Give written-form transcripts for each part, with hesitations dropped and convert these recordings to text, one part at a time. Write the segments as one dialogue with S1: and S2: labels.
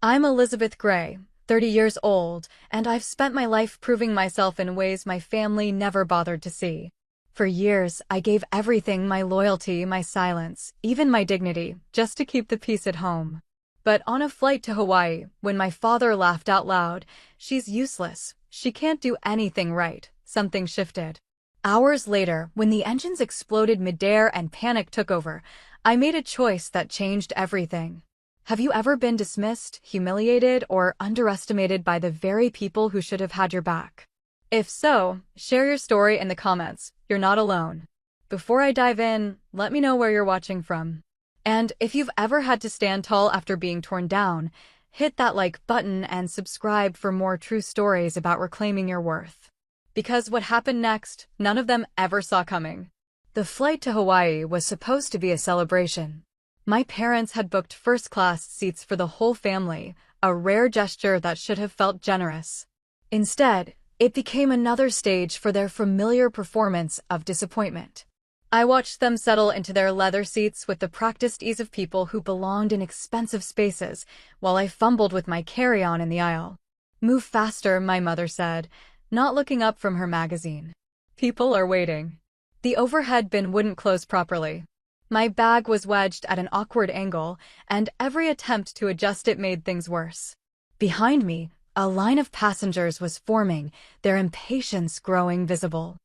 S1: I'm Elizabeth Gray, 30 years old, and I've spent my life proving myself in ways my family never bothered to see. For years, I gave everything, my loyalty, my silence, even my dignity, just to keep the peace at home. But on a flight to Hawaii, when my father laughed out loud, "She's useless. She can't do anything right," something shifted. Hours later, when the engines exploded midair and panic took over, I made a choice that changed everything. Have you ever been dismissed, humiliated, or underestimated by the very people who should have had your back? If so, share your story in the comments. You're not alone. Before I dive in, let me know where you're watching from. And if you've ever had to stand tall after being torn down, hit that like button and subscribe for more true stories about reclaiming your worth. Because what happened next, none of them ever saw coming. The flight to Hawaii was supposed to be a celebration. My parents had booked first-class seats for the whole family, a rare gesture that should have felt generous. Instead, it became another stage for their familiar performance of disappointment. I watched them settle into their leather seats with the practiced ease of people who belonged in expensive spaces, while I fumbled with my carry-on in the aisle. "Move faster," my mother said, not looking up from her magazine. "People are waiting." The overhead bin wouldn't close properly. My bag was wedged at an awkward angle, and every attempt to adjust it made things worse. Behind me, a line of passengers was forming, their impatience growing visible.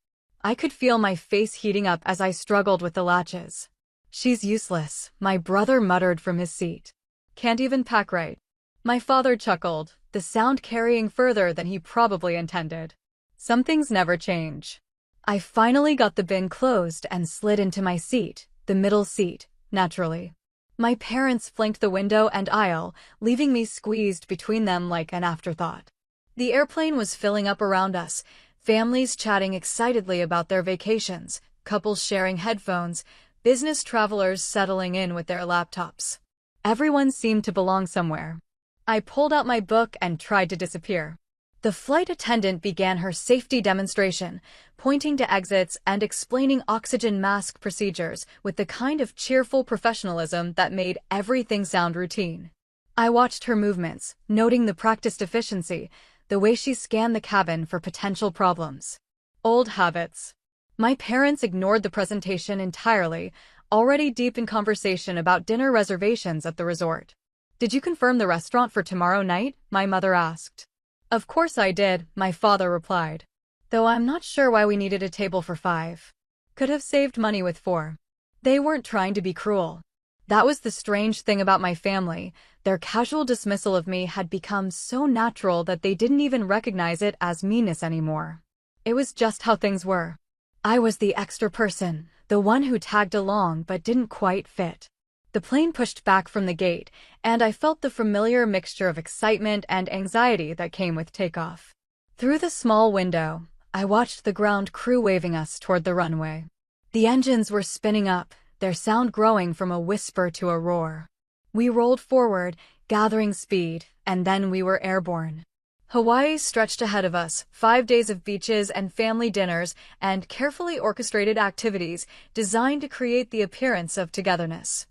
S1: I could feel my face heating up as I struggled with the latches. "She's useless," my brother muttered from his seat. "Can't even pack right." My father chuckled, the sound carrying further than he probably intended. Some things never change. I finally got the bin closed and slid into my seat, the middle seat, naturally. My parents flanked the window and aisle, leaving me squeezed between them like an afterthought. The airplane was filling up around us, families chatting excitedly about their vacations, couples sharing headphones, business travelers settling in with their laptops. Everyone seemed to belong somewhere. I pulled out my book and tried to disappear. The flight attendant began her safety demonstration, pointing to exits and explaining oxygen mask procedures with the kind of cheerful professionalism that made everything sound routine. I watched her movements, noting the practiced efficiency, the way she scanned the cabin for potential problems. Old habits. My parents ignored the presentation entirely, already deep in conversation about dinner reservations at the resort. "Did you confirm the restaurant for tomorrow night?" my mother asked. "Of course I did," my father replied. "Though I'm not sure why we needed a table for 5. Could have saved money with 4. They weren't trying to be cruel. That was the strange thing about my family. Their casual dismissal of me had become so natural that they didn't even recognize it as meanness anymore. It was just how things were. I was the extra person, the one who tagged along but didn't quite fit. The plane pushed back from the gate, and I felt the familiar mixture of excitement and anxiety that came with takeoff. Through the small window, I watched the ground crew waving us toward the runway. The engines were spinning up, their sound growing from a whisper to a roar. We rolled forward, gathering speed, and then we were airborne. Hawaii stretched ahead of us, 5 days of beaches and family dinners and carefully orchestrated activities designed to create the appearance of togetherness.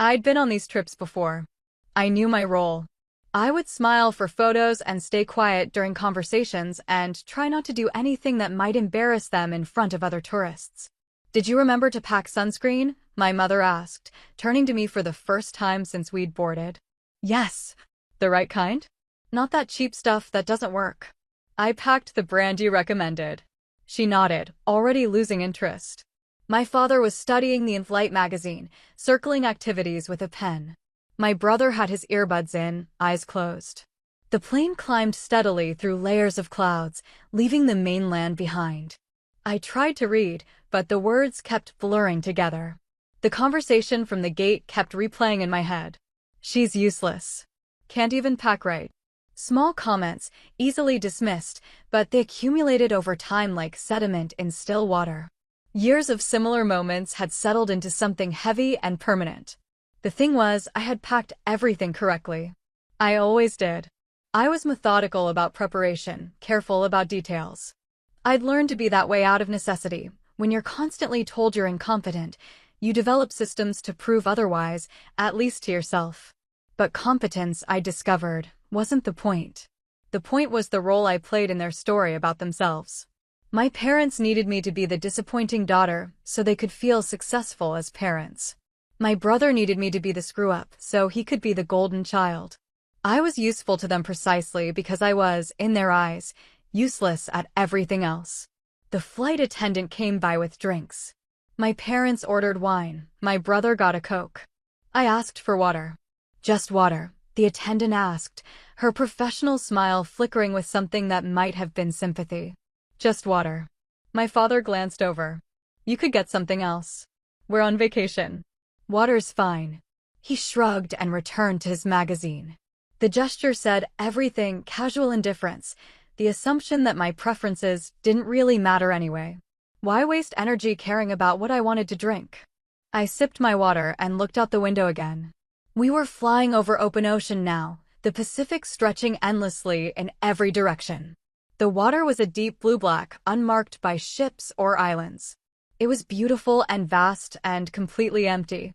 S1: I'd been on these trips before. I knew my role. I would smile for photos and stay quiet during conversations and try not to do anything that might embarrass them in front of other tourists. "Did you remember to pack sunscreen?" my mother asked, turning to me for the first time since we'd boarded. "Yes." "The right kind?" "Not that cheap stuff that doesn't work." "I packed the brand you recommended." She nodded, already losing interest. My father was studying the in-flight magazine, circling activities with a pen. My brother had his earbuds in, eyes closed. The plane climbed steadily through layers of clouds, leaving the mainland behind. I tried to read, but the words kept blurring together. The conversation from the gate kept replaying in my head. "She's useless. Can't even pack right." Small comments, easily dismissed, but they accumulated over time like sediment in still water. Years of similar moments had settled into something heavy and permanent. The thing was, I had packed everything correctly. I always did. I was methodical about preparation, careful about details. I'd learned to be that way out of necessity. When you're constantly told you're incompetent, you develop systems to prove otherwise, at least to yourself. But competence, I discovered, wasn't the point. The point was the role I played in their story about themselves. My parents needed me to be the disappointing daughter so they could feel successful as parents. My brother needed me to be the screw-up so he could be the golden child. I was useful to them precisely because I was, in their eyes, useless at everything else. The flight attendant came by with drinks. My parents ordered wine. My brother got a Coke. I asked for water. Just water, the attendant asked, her professional smile flickering with something that might have been sympathy. Just water. My father glanced over. You could get something else. We're on vacation. Water's fine. He shrugged and returned to his magazine. The gesture said everything, casual indifference, the assumption that my preferences didn't really matter anyway. Why waste energy caring about what I wanted to drink? I sipped my water and looked out the window again. We were flying over open ocean now, the Pacific stretching endlessly in every direction. The water was a deep blue-black, unmarked by ships or islands. It was beautiful and vast and completely empty.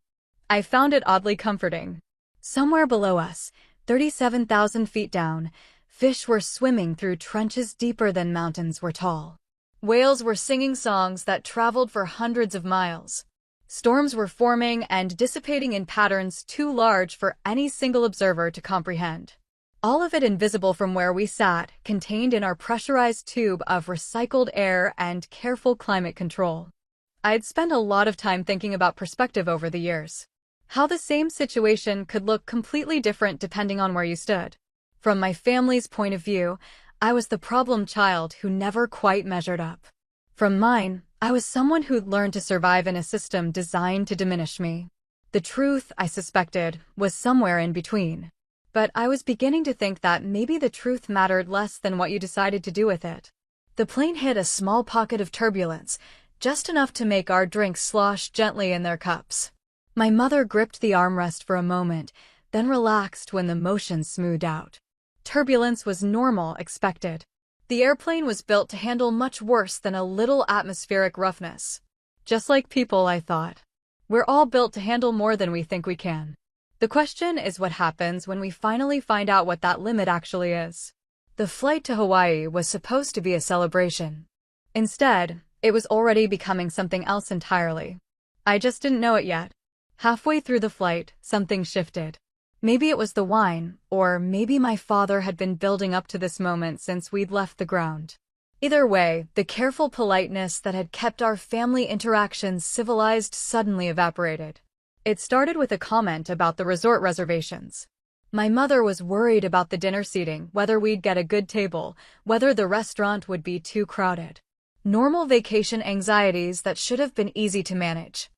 S1: I found it oddly comforting. Somewhere below us, 37,000 feet down, fish were swimming through trenches deeper than mountains were tall. Whales were singing songs that traveled for hundreds of miles. Storms were forming and dissipating in patterns too large for any single observer to comprehend. All of it invisible from where we sat, contained in our pressurized tube of recycled air and careful climate control. I'd spent a lot of time thinking about perspective over the years. How the same situation could look completely different depending on where you stood. From my family's point of view, I was the problem child who never quite measured up. From mine, I was someone who'd learned to survive in a system designed to diminish me. The truth, I suspected, was somewhere in between. But I was beginning to think that maybe the truth mattered less than what you decided to do with it. The plane hit a small pocket of turbulence, just enough to make our drinks slosh gently in their cups. My mother gripped the armrest for a moment, then relaxed when the motion smoothed out. Turbulence was normal, expected. The airplane was built to handle much worse than a little atmospheric roughness. Just like people, I thought. We're all built to handle more than we think we can. The question is what happens when we finally find out what that limit actually is. The flight to Hawaii was supposed to be a celebration. Instead, it was already becoming something else entirely. I just didn't know it yet. Halfway through the flight, something shifted. Maybe it was the wine, or maybe my father had been building up to this moment since we'd left the ground. Either way, the careful politeness that had kept our family interactions civilized suddenly evaporated. It started with a comment about the resort reservations. My mother was worried about the dinner seating, whether we'd get a good table, whether the restaurant would be too crowded. Normal vacation anxieties that should have been easy to manage.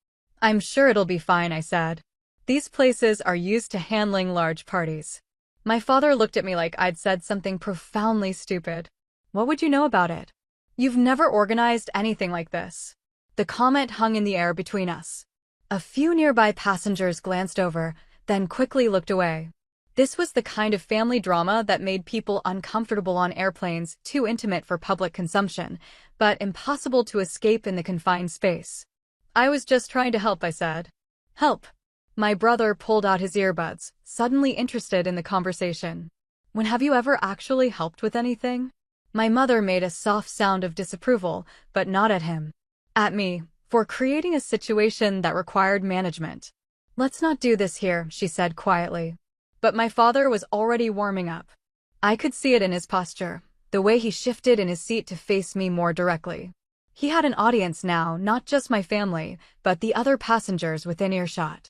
S1: I'm sure it'll be fine, I said. These places are used to handling large parties. My father looked at me like I'd said something profoundly stupid. What would you know about it? You've never organized anything like this. The comment hung in the air between us. A few nearby passengers glanced over, then quickly looked away. This was the kind of family drama that made people uncomfortable on airplanes, too intimate for public consumption, but impossible to escape in the confined space. I was just trying to help, I said. Help. My brother pulled out his earbuds, suddenly interested in the conversation. When have you ever actually helped with anything? My mother made a soft sound of disapproval, but not at him. At me, for creating a situation that required management. Let's not do this here, she said quietly. But my father was already warming up. I could see it in his posture, the way he shifted in his seat to face me more directly. He had an audience now, not just my family, but the other passengers within earshot.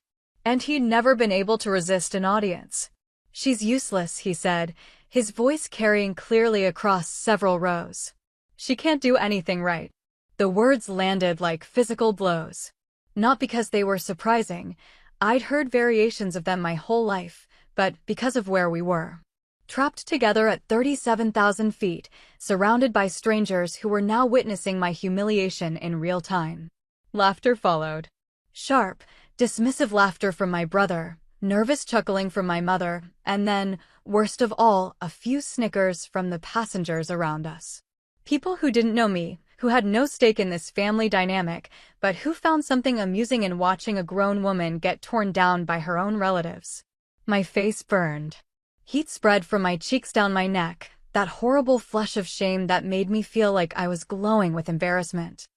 S1: And he'd never been able to resist an audience. She's useless, he said, his voice carrying clearly across several rows. She can't do anything right. The words landed like physical blows. Not because they were surprising. I'd heard variations of them my whole life, but because of where we were. Trapped together at 37,000 feet, surrounded by strangers who were now witnessing my humiliation in real time. Laughter followed. Sharp, dismissive laughter from my brother, nervous chuckling from my mother, and then, worst of all, a few snickers from the passengers around us. People who didn't know me, who had no stake in this family dynamic, but who found something amusing in watching a grown woman get torn down by her own relatives. My face burned. Heat spread from my cheeks down my neck, that horrible flush of shame that made me feel like I was glowing with embarrassment.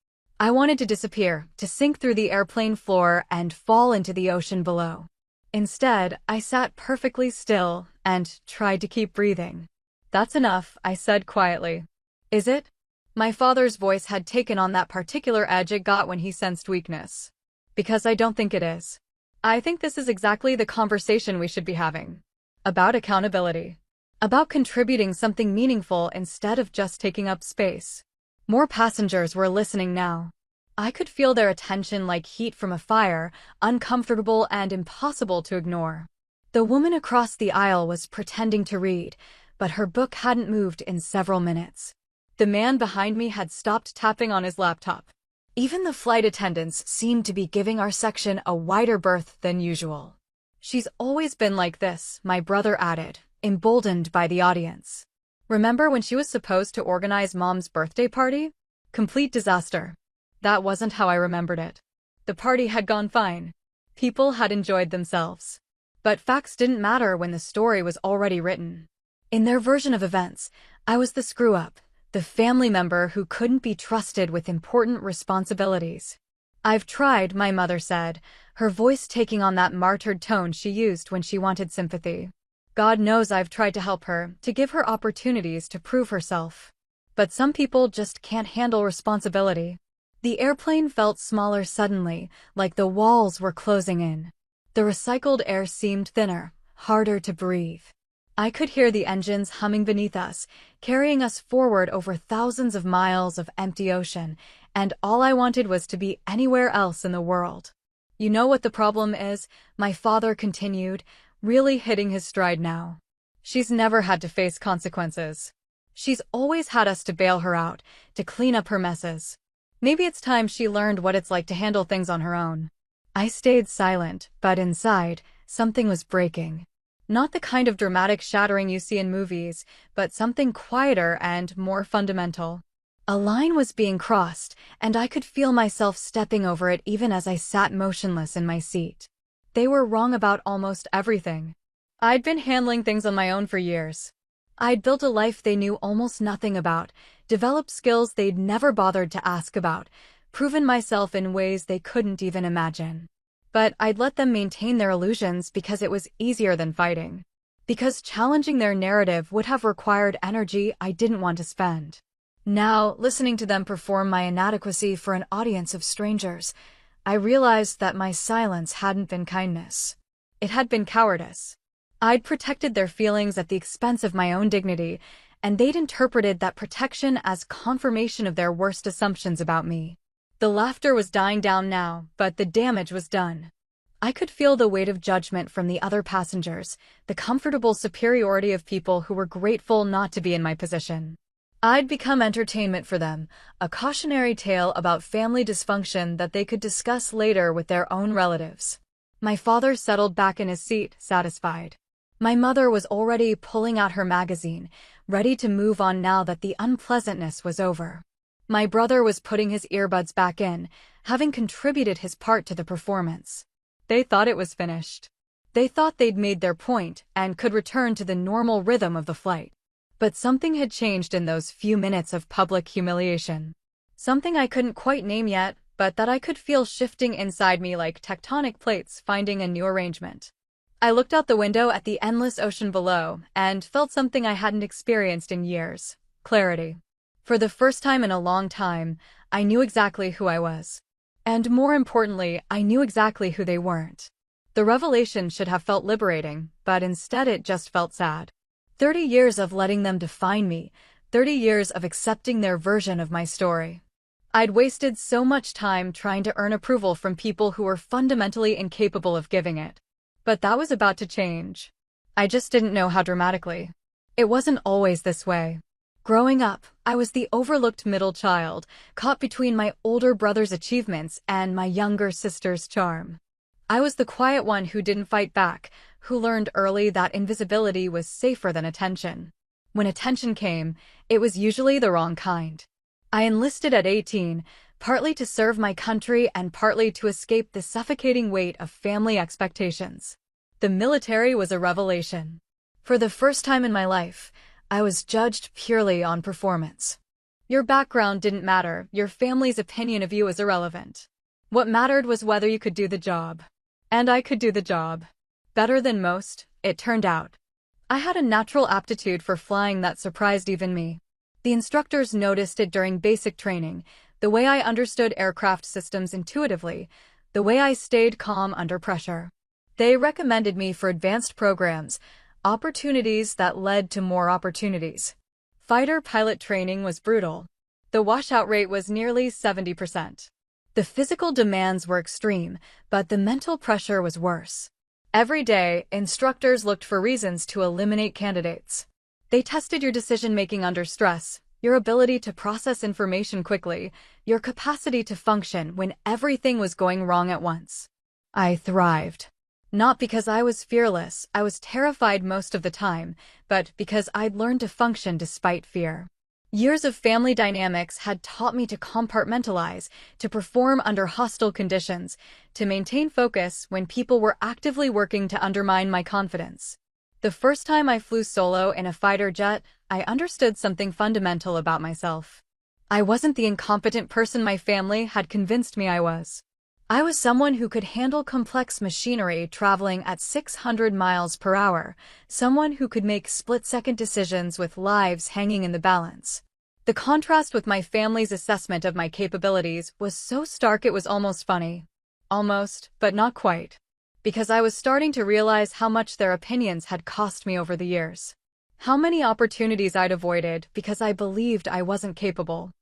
S1: I wanted to disappear, to sink through the airplane floor and fall into the ocean below. Instead, I sat perfectly still and tried to keep breathing. "That's enough," I said quietly. "Is it?" My father's voice had taken on that particular edge it got when he sensed weakness. "Because I don't think it is. I think this is exactly the conversation we should be having. About accountability. About contributing something meaningful instead of just taking up space." More passengers were listening now. I could feel their attention like heat from a fire, uncomfortable and impossible to ignore. The woman across the aisle was pretending to read, but her book hadn't moved in several minutes. The man behind me had stopped tapping on his laptop. Even the flight attendants seemed to be giving our section a wider berth than usual. "She's always been like this," my brother added, emboldened by the audience. "Remember when she was supposed to organize Mom's birthday party? Complete disaster." That wasn't how I remembered it. The party had gone fine. People had enjoyed themselves. But facts didn't matter when the story was already written. In their version of events, I was the screw-up, the family member who couldn't be trusted with important responsibilities. "I've tried," my mother said, her voice taking on that martyred tone she used when she wanted sympathy. "God knows I've tried to help her, to give her opportunities to prove herself. But some people just can't handle responsibility." The airplane felt smaller suddenly, like the walls were closing in. The recycled air seemed thinner, harder to breathe. I could hear the engines humming beneath us, carrying us forward over thousands of miles of empty ocean, and all I wanted was to be anywhere else in the world. "You know what the problem is?" my father continued, really hitting his stride now. "She's never had to face consequences. She's always had us to bail her out, to clean up her messes. Maybe it's time she learned what it's like to handle things on her own." I stayed silent, but inside, something was breaking. Not the kind of dramatic shattering you see in movies, but something quieter and more fundamental. A line was being crossed, and I could feel myself stepping over it even as I sat motionless in my seat. They were wrong about almost everything. I'd been handling things on my own for years. I'd built a life they knew almost nothing about, developed skills they'd never bothered to ask about, proven myself in ways they couldn't even imagine. But I'd let them maintain their illusions because it was easier than fighting. Because challenging their narrative would have required energy I didn't want to spend. Now, listening to them perform my inadequacy for an audience of strangers, I realized that my silence hadn't been kindness. It had been cowardice. I'd protected their feelings at the expense of my own dignity, and they'd interpreted that protection as confirmation of their worst assumptions about me. The laughter was dying down now, but the damage was done. I could feel the weight of judgment from the other passengers, the comfortable superiority of people who were grateful not to be in my position. I'd become entertainment for them, a cautionary tale about family dysfunction that they could discuss later with their own relatives. My father settled back in his seat, satisfied. My mother was already pulling out her magazine, ready to move on now that the unpleasantness was over. My brother was putting his earbuds back in, having contributed his part to the performance. They thought it was finished. They thought they'd made their point and could return to the normal rhythm of the flight. But something had changed in those few minutes of public humiliation. Something I couldn't quite name yet, but that I could feel shifting inside me like tectonic plates finding a new arrangement. I looked out the window at the endless ocean below and felt something I hadn't experienced in years: clarity. For the first time in a long time, I knew exactly who I was. And more importantly, I knew exactly who they weren't. The revelation should have felt liberating, but instead it just felt sad. 30 years of letting them define me, 30 years of accepting their version of my story. I'd wasted so much time trying to earn approval from people who were fundamentally incapable of giving it. But that was about to change. I just didn't know how dramatically. It wasn't always this way. Growing up, I was the overlooked middle child, caught between my older brother's achievements and my younger sister's charm. I was the quiet one who didn't fight back, who learned early that invisibility was safer than attention. When attention came, it was usually the wrong kind. I enlisted at 18, partly to serve my country and partly to escape the suffocating weight of family expectations. The military was a revelation. For the first time in my life, I was judged purely on performance. Your background didn't matter, your family's opinion of you was irrelevant. What mattered was whether you could do the job. And I could do the job. Better than most, it turned out. I had a natural aptitude for flying that surprised even me. The instructors noticed it during basic training, the way I understood aircraft systems intuitively, the way I stayed calm under pressure. They recommended me for advanced programs, opportunities that led to more opportunities. Fighter pilot training was brutal. The washout rate was nearly 70%. The physical demands were extreme, but the mental pressure was worse. Every day, instructors looked for reasons to eliminate candidates. They tested your decision-making under stress, your ability to process information quickly, your capacity to function when everything was going wrong at once. I thrived. Not because I was fearless, I was terrified most of the time, but because I'd learned to function despite fear. Years of family dynamics had taught me to compartmentalize, to perform under hostile conditions, to maintain focus when people were actively working to undermine my confidence. The first time I flew solo in a fighter jet, I understood something fundamental about myself. I wasn't the incompetent person my family had convinced me I was. I was someone who could handle complex machinery traveling at 600 miles per hour, someone who could make split-second decisions with lives hanging in the balance. The contrast with my family's assessment of my capabilities was so stark it was almost funny. Almost, but not quite. Because I was starting to realize how much their opinions had cost me over the years. How many opportunities I'd avoided because I believed I wasn't capable.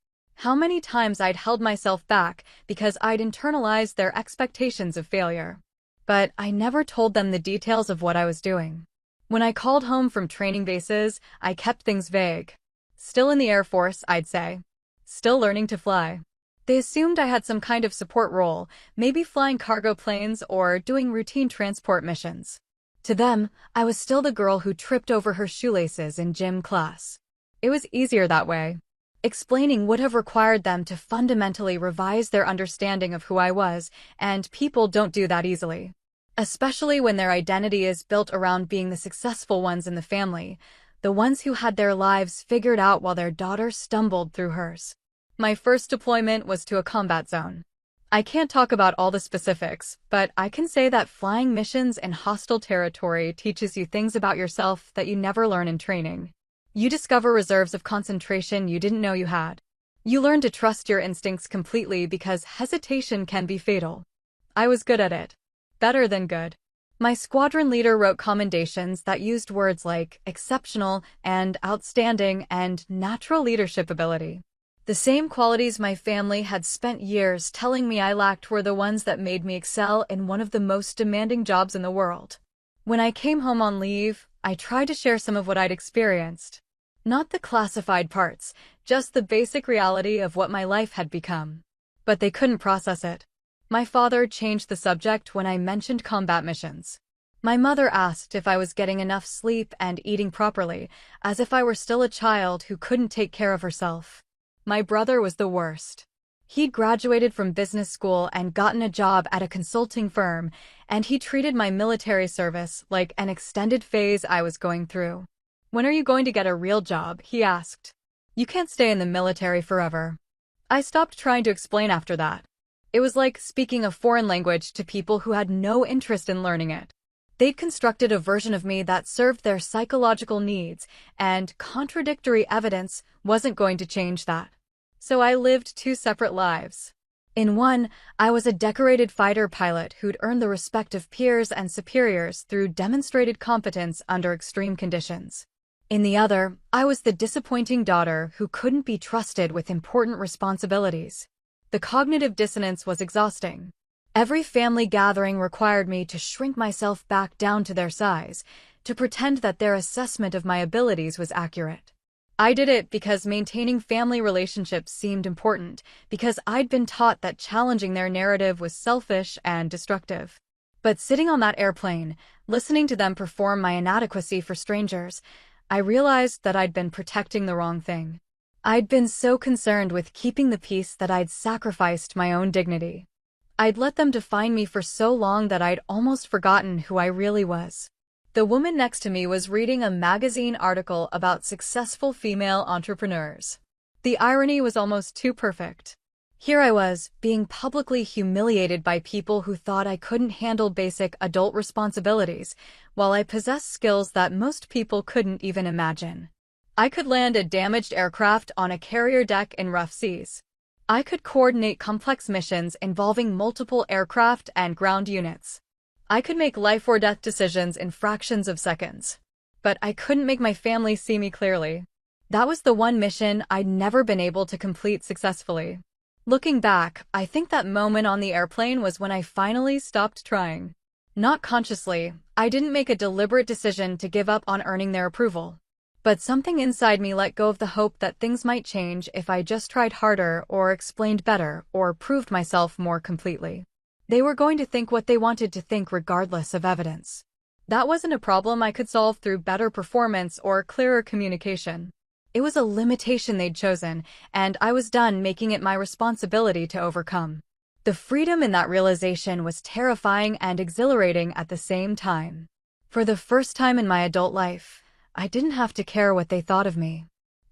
S1: How many times I'd held myself back because I'd internalized their expectations of failure. But I never told them the details of what I was doing. When I called home from training bases, I kept things vague. Still in the Air Force, I'd say. Still learning to fly. They assumed I had some kind of support role, maybe flying cargo planes or doing routine transport missions. To them, I was still the girl who tripped over her shoelaces in gym class. It was easier that way. Explaining would have required them to fundamentally revise their understanding of who I was, and people don't do that easily. Especially when their identity is built around being the successful ones in the family, the ones who had their lives figured out while their daughter stumbled through hers. My first deployment was to a combat zone. I can't talk about all the specifics, but I can say that flying missions in hostile territory teaches you things about yourself that you never learn in training. You discover reserves of concentration you didn't know you had. You learn to trust your instincts completely because hesitation can be fatal. I was good at it. Better than good. My squadron leader wrote commendations that used words like exceptional and outstanding and natural leadership ability. The same qualities my family had spent years telling me I lacked were the ones that made me excel in one of the most demanding jobs in the world. When I came home on leave, I tried to share some of what I'd experienced. Not the classified parts, just the basic reality of what my life had become. But they couldn't process it. My father changed the subject when I mentioned combat missions. My mother asked if I was getting enough sleep and eating properly, as if I were still a child who couldn't take care of herself. My brother was the worst. He'd graduated from business school and gotten a job at a consulting firm, and he treated my military service like an extended phase I was going through. "When are you going to get a real job?" he asked. "You can't stay in the military forever." I stopped trying to explain after that. It was like speaking a foreign language to people who had no interest in learning it. They'd constructed a version of me that served their psychological needs, and contradictory evidence wasn't going to change that. So I lived two separate lives. In one, I was a decorated fighter pilot who'd earned the respect of peers and superiors through demonstrated competence under extreme conditions. In the other, I was the disappointing daughter who couldn't be trusted with important responsibilities. The cognitive dissonance was exhausting. Every family gathering required me to shrink myself back down to their size, to pretend that their assessment of my abilities was accurate. I did it because maintaining family relationships seemed important, because I'd been taught that challenging their narrative was selfish and destructive. But sitting on that airplane, listening to them perform my inadequacy for strangers, I realized that I'd been protecting the wrong thing. I'd been so concerned with keeping the peace that I'd sacrificed my own dignity. I'd let them define me for so long that I'd almost forgotten who I really was. The woman next to me was reading a magazine article about successful female entrepreneurs. The irony was almost too perfect. Here I was, being publicly humiliated by people who thought I couldn't handle basic adult responsibilities, while I possessed skills that most people couldn't even imagine. I could land a damaged aircraft on a carrier deck in rough seas. I could coordinate complex missions involving multiple aircraft and ground units. I could make life-or-death decisions in fractions of seconds. But I couldn't make my family see me clearly. That was the one mission I'd never been able to complete successfully. Looking back, I think that moment on the airplane was when I finally stopped trying. Not consciously, I didn't make a deliberate decision to give up on earning their approval. But something inside me let go of the hope that things might change if I just tried harder or explained better or proved myself more completely. They were going to think what they wanted to think regardless of evidence. That wasn't a problem I could solve through better performance or clearer communication. It was a limitation they'd chosen, and I was done making it my responsibility to overcome. The freedom in that realization was terrifying and exhilarating at the same time. For the first time in my adult life, I didn't have to care what they thought of me.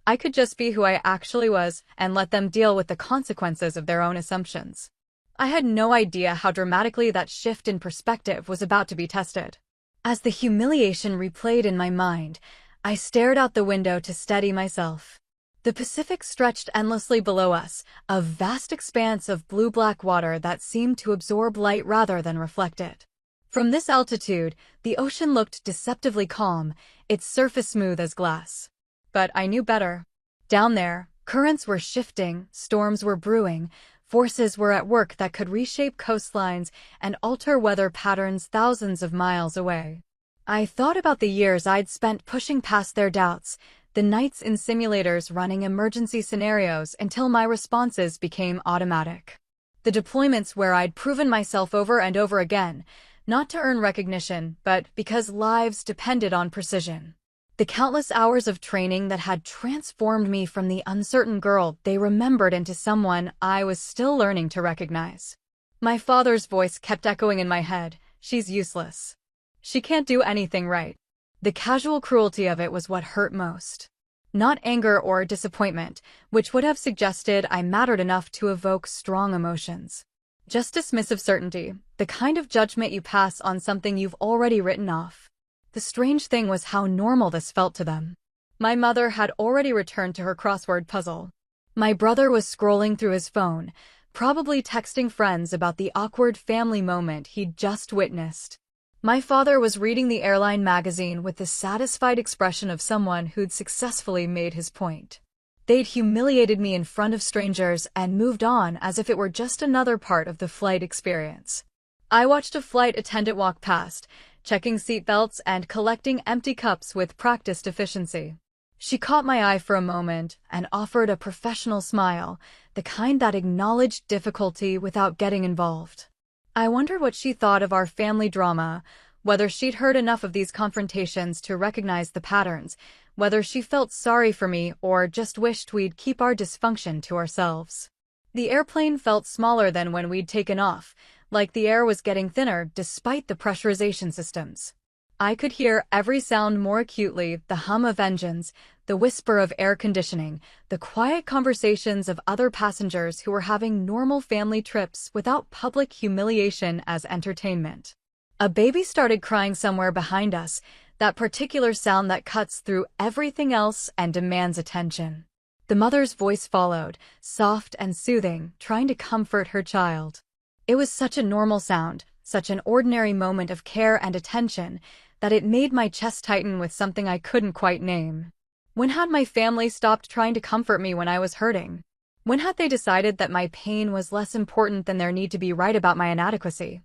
S1: I could just be who I actually was and let them deal with the consequences of their own assumptions. I had no idea how dramatically that shift in perspective was about to be tested. As the humiliation replayed in my mind, I stared out the window to steady myself. The Pacific stretched endlessly below us, a vast expanse of blue-black water that seemed to absorb light rather than reflect it. From this altitude, the ocean looked deceptively calm, its surface smooth as glass. But I knew better. Down there, currents were shifting, storms were brewing, forces were at work that could reshape coastlines and alter weather patterns thousands of miles away. I thought about the years I'd spent pushing past their doubts, the nights in simulators running emergency scenarios until my responses became automatic. The deployments where I'd proven myself over and over again, not to earn recognition, but because lives depended on precision. The countless hours of training that had transformed me from the uncertain girl they remembered into someone I was still learning to recognize. My father's voice kept echoing in my head, "She's useless. She can't do anything right." The casual cruelty of it was what hurt most. Not anger or disappointment, which would have suggested I mattered enough to evoke strong emotions. Just dismissive certainty, the kind of judgment you pass on something you've already written off. The strange thing was how normal this felt to them. My mother had already returned to her crossword puzzle. My brother was scrolling through his phone, probably texting friends about the awkward family moment he'd just witnessed. My father was reading the airline magazine with the satisfied expression of someone who'd successfully made his point. They'd humiliated me in front of strangers and moved on as if it were just another part of the flight experience. I watched a flight attendant walk past, checking seatbelts and collecting empty cups with practiced efficiency. She caught my eye for a moment and offered a professional smile, the kind that acknowledged difficulty without getting involved. I wondered what she thought of our family drama, whether she'd heard enough of these confrontations to recognize the patterns, whether she felt sorry for me or just wished we'd keep our dysfunction to ourselves. The airplane felt smaller than when we'd taken off, like the air was getting thinner despite the pressurization systems. I could hear every sound more acutely, the hum of engines, the whisper of air conditioning, the quiet conversations of other passengers who were having normal family trips without public humiliation as entertainment. A baby started crying somewhere behind us, that particular sound that cuts through everything else and demands attention. The mother's voice followed, soft and soothing, trying to comfort her child. It was such a normal sound, such an ordinary moment of care and attention, that it made my chest tighten with something I couldn't quite name. When had my family stopped trying to comfort me when I was hurting? When had they decided that my pain was less important than their need to be right about my inadequacy?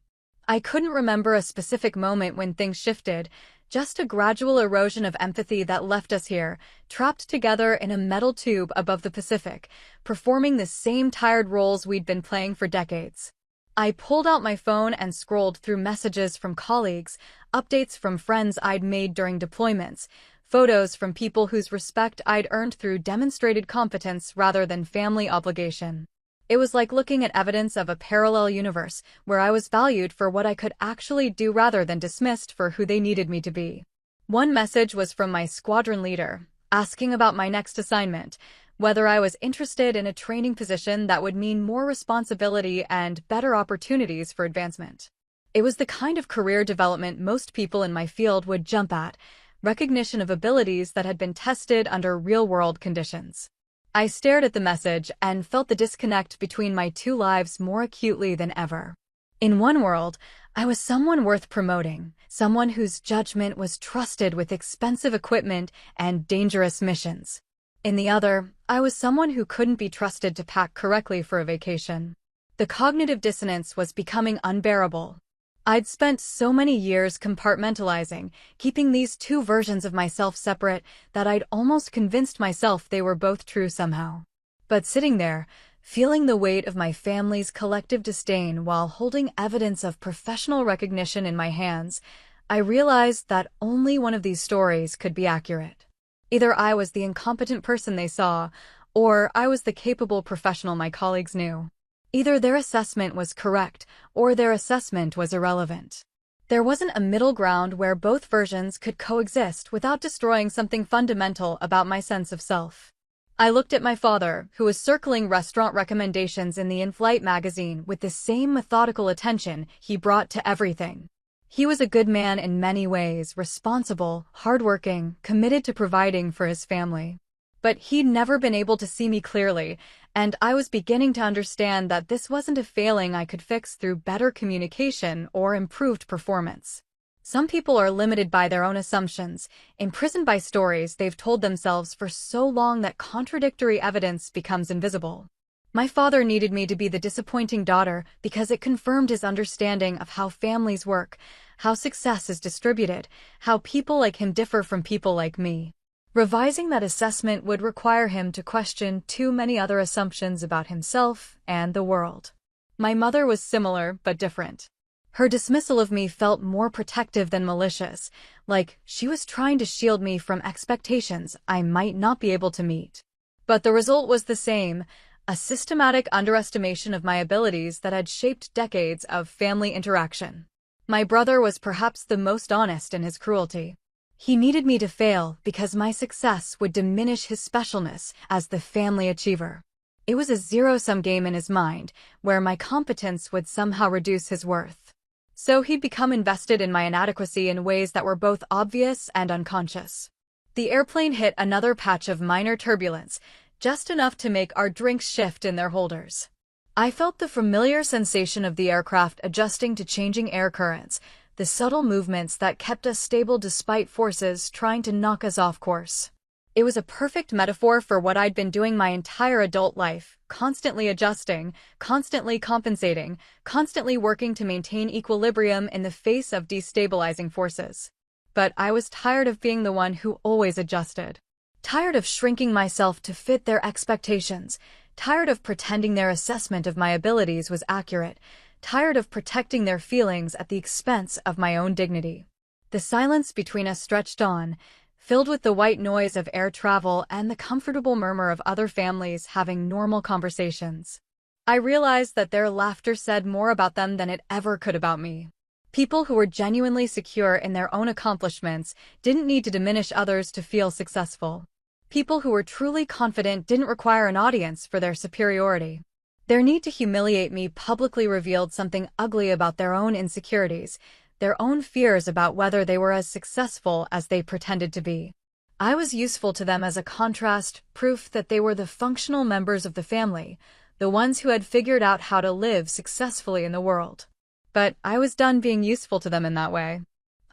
S1: I couldn't remember a specific moment when things shifted, just a gradual erosion of empathy that left us here, trapped together in a metal tube above the Pacific, performing the same tired roles we'd been playing for decades. I pulled out my phone and scrolled through messages from colleagues, updates from friends I'd made during deployments, photos from people whose respect I'd earned through demonstrated competence rather than family obligation. It was like looking at evidence of a parallel universe where I was valued for what I could actually do rather than dismissed for who they needed me to be. One message was from my squadron leader, asking about my next assignment, whether I was interested in a training position that would mean more responsibility and better opportunities for advancement. It was the kind of career development most people in my field would jump at, recognition of abilities that had been tested under real-world conditions. I stared at the message and felt the disconnect between my two lives more acutely than ever. In one world, I was someone worth promoting, someone whose judgment was trusted with expensive equipment and dangerous missions. In the other, I was someone who couldn't be trusted to pack correctly for a vacation. The cognitive dissonance was becoming unbearable. I'd spent so many years compartmentalizing, keeping these two versions of myself separate, that I'd almost convinced myself they were both true somehow. But sitting there, feeling the weight of my family's collective disdain while holding evidence of professional recognition in my hands, I realized that only one of these stories could be accurate. Either I was the incompetent person they saw, or I was the capable professional my colleagues knew. Either their assessment was correct, or their assessment was irrelevant. There wasn't a middle ground where both versions could coexist without destroying something fundamental about my sense of self. I looked at my father, who was circling restaurant recommendations in the in-flight magazine with the same methodical attention he brought to everything. He was a good man in many ways, responsible, hardworking, committed to providing for his family. But he'd never been able to see me clearly, and I was beginning to understand that this wasn't a failing I could fix through better communication or improved performance. Some people are limited by their own assumptions, imprisoned by stories they've told themselves for so long that contradictory evidence becomes invisible. My father needed me to be the disappointing daughter because it confirmed his understanding of how families work, how success is distributed, how people like him differ from people like me. Revising that assessment would require him to question too many other assumptions about himself and the world. My mother was similar but different. Her dismissal of me felt more protective than malicious, like she was trying to shield me from expectations I might not be able to meet. But the result was the same, a systematic underestimation of my abilities that had shaped decades of family interaction. My brother was perhaps the most honest in his cruelty. He needed me to fail because my success would diminish his specialness as the family achiever. It was a zero-sum game in his mind, where my competence would somehow reduce his worth. So he'd become invested in my inadequacy in ways that were both obvious and unconscious. The airplane hit another patch of minor turbulence, just enough to make our drinks shift in their holders. I felt the familiar sensation of the aircraft adjusting to changing air currents, the subtle movements that kept us stable despite forces trying to knock us off course. It was a perfect metaphor for what I'd been doing my entire adult life, constantly adjusting, constantly compensating, constantly working to maintain equilibrium in the face of destabilizing forces. But I was tired of being the one who always adjusted. Tired of shrinking myself to fit their expectations, tired of pretending their assessment of my abilities was accurate, tired of protecting their feelings at the expense of my own dignity. The silence between us stretched on, filled with the white noise of air travel and the comfortable murmur of other families having normal conversations. I realized that their laughter said more about them than it ever could about me. People who were genuinely secure in their own accomplishments didn't need to diminish others to feel successful. People who were truly confident didn't require an audience for their superiority. Their need to humiliate me publicly revealed something ugly about their own insecurities, their own fears about whether they were as successful as they pretended to be. I was useful to them as a contrast, proof that they were the functional members of the family, the ones who had figured out how to live successfully in the world. But I was done being useful to them in that way.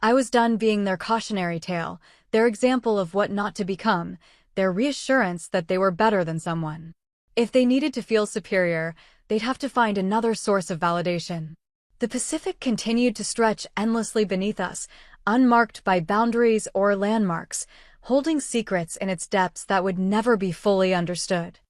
S1: I was done being their cautionary tale, their example of what not to become, their reassurance that they were better than someone. If they needed to feel superior, they'd have to find another source of validation. The Pacific continued to stretch endlessly beneath us, unmarked by boundaries or landmarks, holding secrets in its depths that would never be fully understood.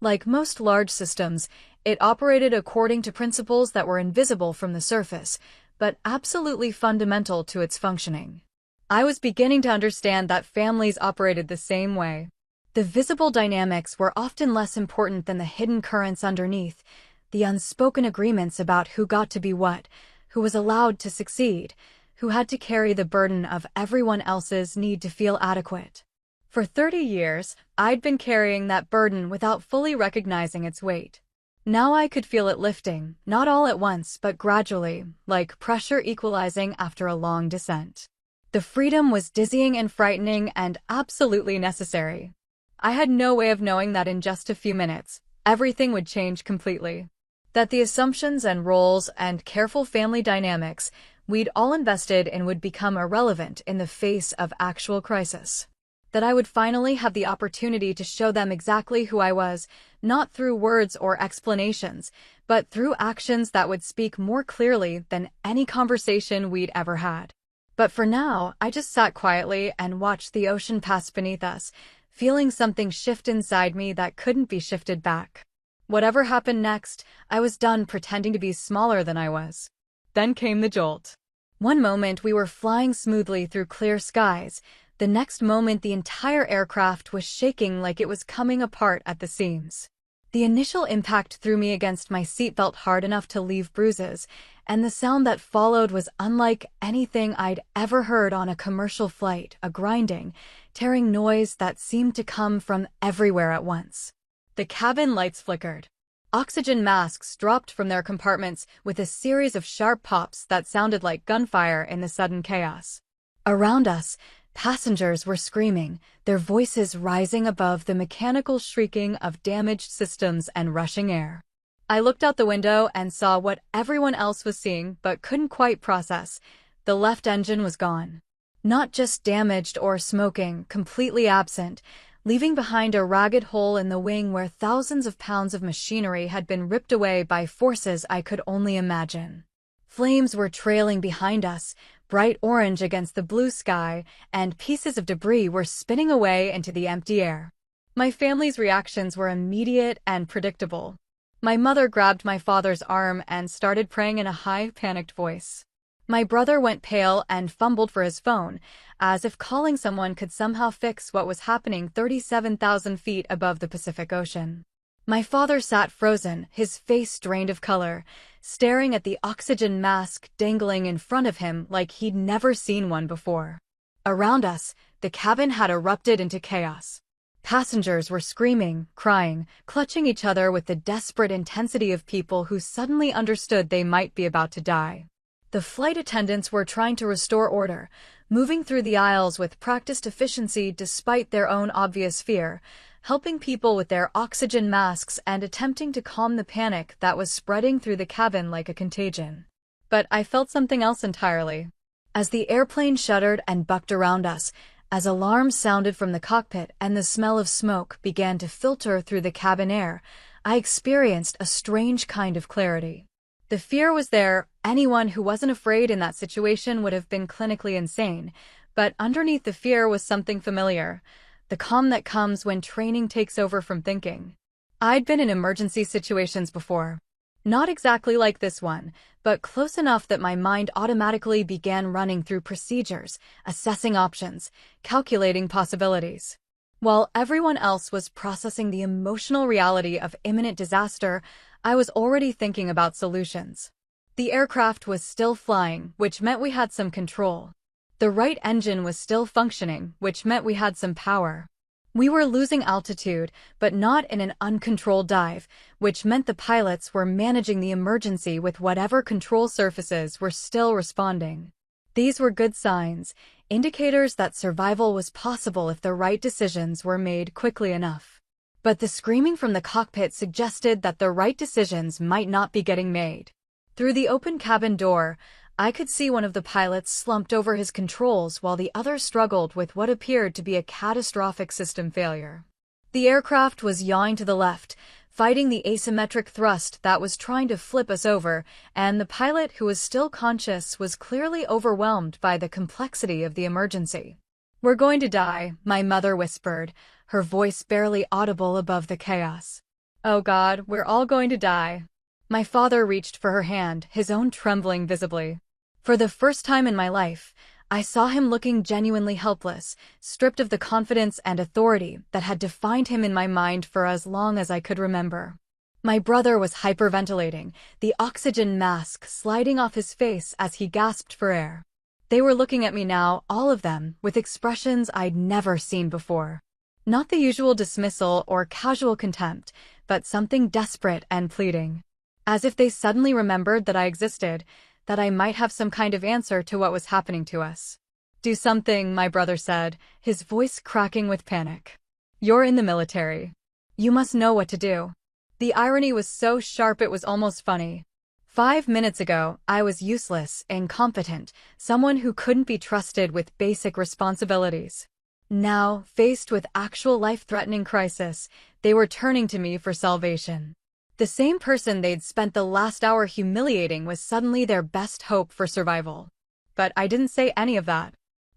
S1: Like most large systems, it operated according to principles that were invisible from the surface, but absolutely fundamental to its functioning. I was beginning to understand that families operated the same way. The visible dynamics were often less important than the hidden currents underneath, the unspoken agreements about who got to be what, who was allowed to succeed, who had to carry the burden of everyone else's need to feel adequate. For 30 years, I'd been carrying that burden without fully recognizing its weight. Now I could feel it lifting, not all at once but gradually, like pressure equalizing after a long descent. The freedom was dizzying and frightening and absolutely necessary. I had no way of knowing that in just a few minutes, everything would change completely. That the assumptions and roles and careful family dynamics we'd all invested in would become irrelevant in the face of actual crisis. That I would finally have the opportunity to show them exactly who I was, not through words or explanations, but through actions that would speak more clearly than any conversation we'd ever had. But for now, I just sat quietly and watched the ocean pass beneath us, feeling something shift inside me that couldn't be shifted back. Whatever happened next, I was done pretending to be smaller than I was. Then came the jolt. One moment we were flying smoothly through clear skies. The next moment the entire aircraft was shaking like it was coming apart at the seams. The initial impact threw me against my seatbelt hard enough to leave bruises, and the sound that followed was unlike anything I'd ever heard on a commercial flight, a grinding, tearing noise that seemed to come from everywhere at once. The cabin lights flickered. Oxygen masks dropped from their compartments with a series of sharp pops that sounded like gunfire in the sudden chaos. Around us, passengers were screaming, their voices rising above the mechanical shrieking of damaged systems and rushing air. I looked out the window and saw what everyone else was seeing but couldn't quite process. The left engine was gone. Not just damaged or smoking, completely absent, leaving behind a ragged hole in the wing where thousands of pounds of machinery had been ripped away by forces I could only imagine. Flames were trailing behind us, bright orange against the blue sky, and pieces of debris were spinning away into the empty air. My family's reactions were immediate and predictable. My mother grabbed my father's arm and started praying in a high, panicked voice. My brother went pale and fumbled for his phone, as if calling someone could somehow fix what was happening 37,000 feet above the Pacific Ocean. My father sat frozen, his face drained of color, staring at the oxygen mask dangling in front of him like he'd never seen one before. Around us, the cabin had erupted into chaos. Passengers were screaming, crying, clutching each other with the desperate intensity of people who suddenly understood they might be about to die. The flight attendants were trying to restore order, moving through the aisles with practiced efficiency despite their own obvious fear, helping people with their oxygen masks and attempting to calm the panic that was spreading through the cabin like a contagion. But I felt something else entirely. As the airplane shuddered and bucked around us, as alarms sounded from the cockpit and the smell of smoke began to filter through the cabin air, I experienced a strange kind of clarity. The fear was there. Anyone who wasn't afraid in that situation would have been clinically insane, but underneath the fear was something familiar, the calm that comes when training takes over from thinking. I'd been in emergency situations before. Not exactly like this one, but close enough that my mind automatically began running through procedures, assessing options, calculating possibilities. While everyone else was processing the emotional reality of imminent disaster, I was already thinking about solutions. The aircraft was still flying, which meant we had some control. The right engine was still functioning, which meant we had some power. We were losing altitude, but not in an uncontrolled dive, which meant the pilots were managing the emergency with whatever control surfaces were still responding. These were good signs, indicators that survival was possible if the right decisions were made quickly enough. But the screaming from the cockpit suggested that the right decisions might not be getting made. Through the open cabin door, I could see one of the pilots slumped over his controls while the other struggled with what appeared to be a catastrophic system failure. The aircraft was yawing to the left, fighting the asymmetric thrust that was trying to flip us over, and the pilot, who was still conscious, was clearly overwhelmed by the complexity of the emergency. "We're going to die," my mother whispered, her voice barely audible above the chaos. "Oh God, we're all going to die." My father reached for her hand, his own trembling visibly. For the first time in my life, I saw him looking genuinely helpless, stripped of the confidence and authority that had defined him in my mind for as long as I could remember. My brother was hyperventilating, the oxygen mask sliding off his face as he gasped for air. They were looking at me now, all of them, with expressions I'd never seen before. Not the usual dismissal or casual contempt, but something desperate and pleading. As if they suddenly remembered that I existed, that I might have some kind of answer to what was happening to us. "Do something," my brother said, his voice cracking with panic. "You're in the military. You must know what to do." The irony was so sharp it was almost funny. 5 minutes ago, I was useless, incompetent, someone who couldn't be trusted with basic responsibilities. Now, faced with actual life-threatening crisis, they were turning to me for salvation. The same person they'd spent the last hour humiliating was suddenly their best hope for survival. But I didn't say any of that.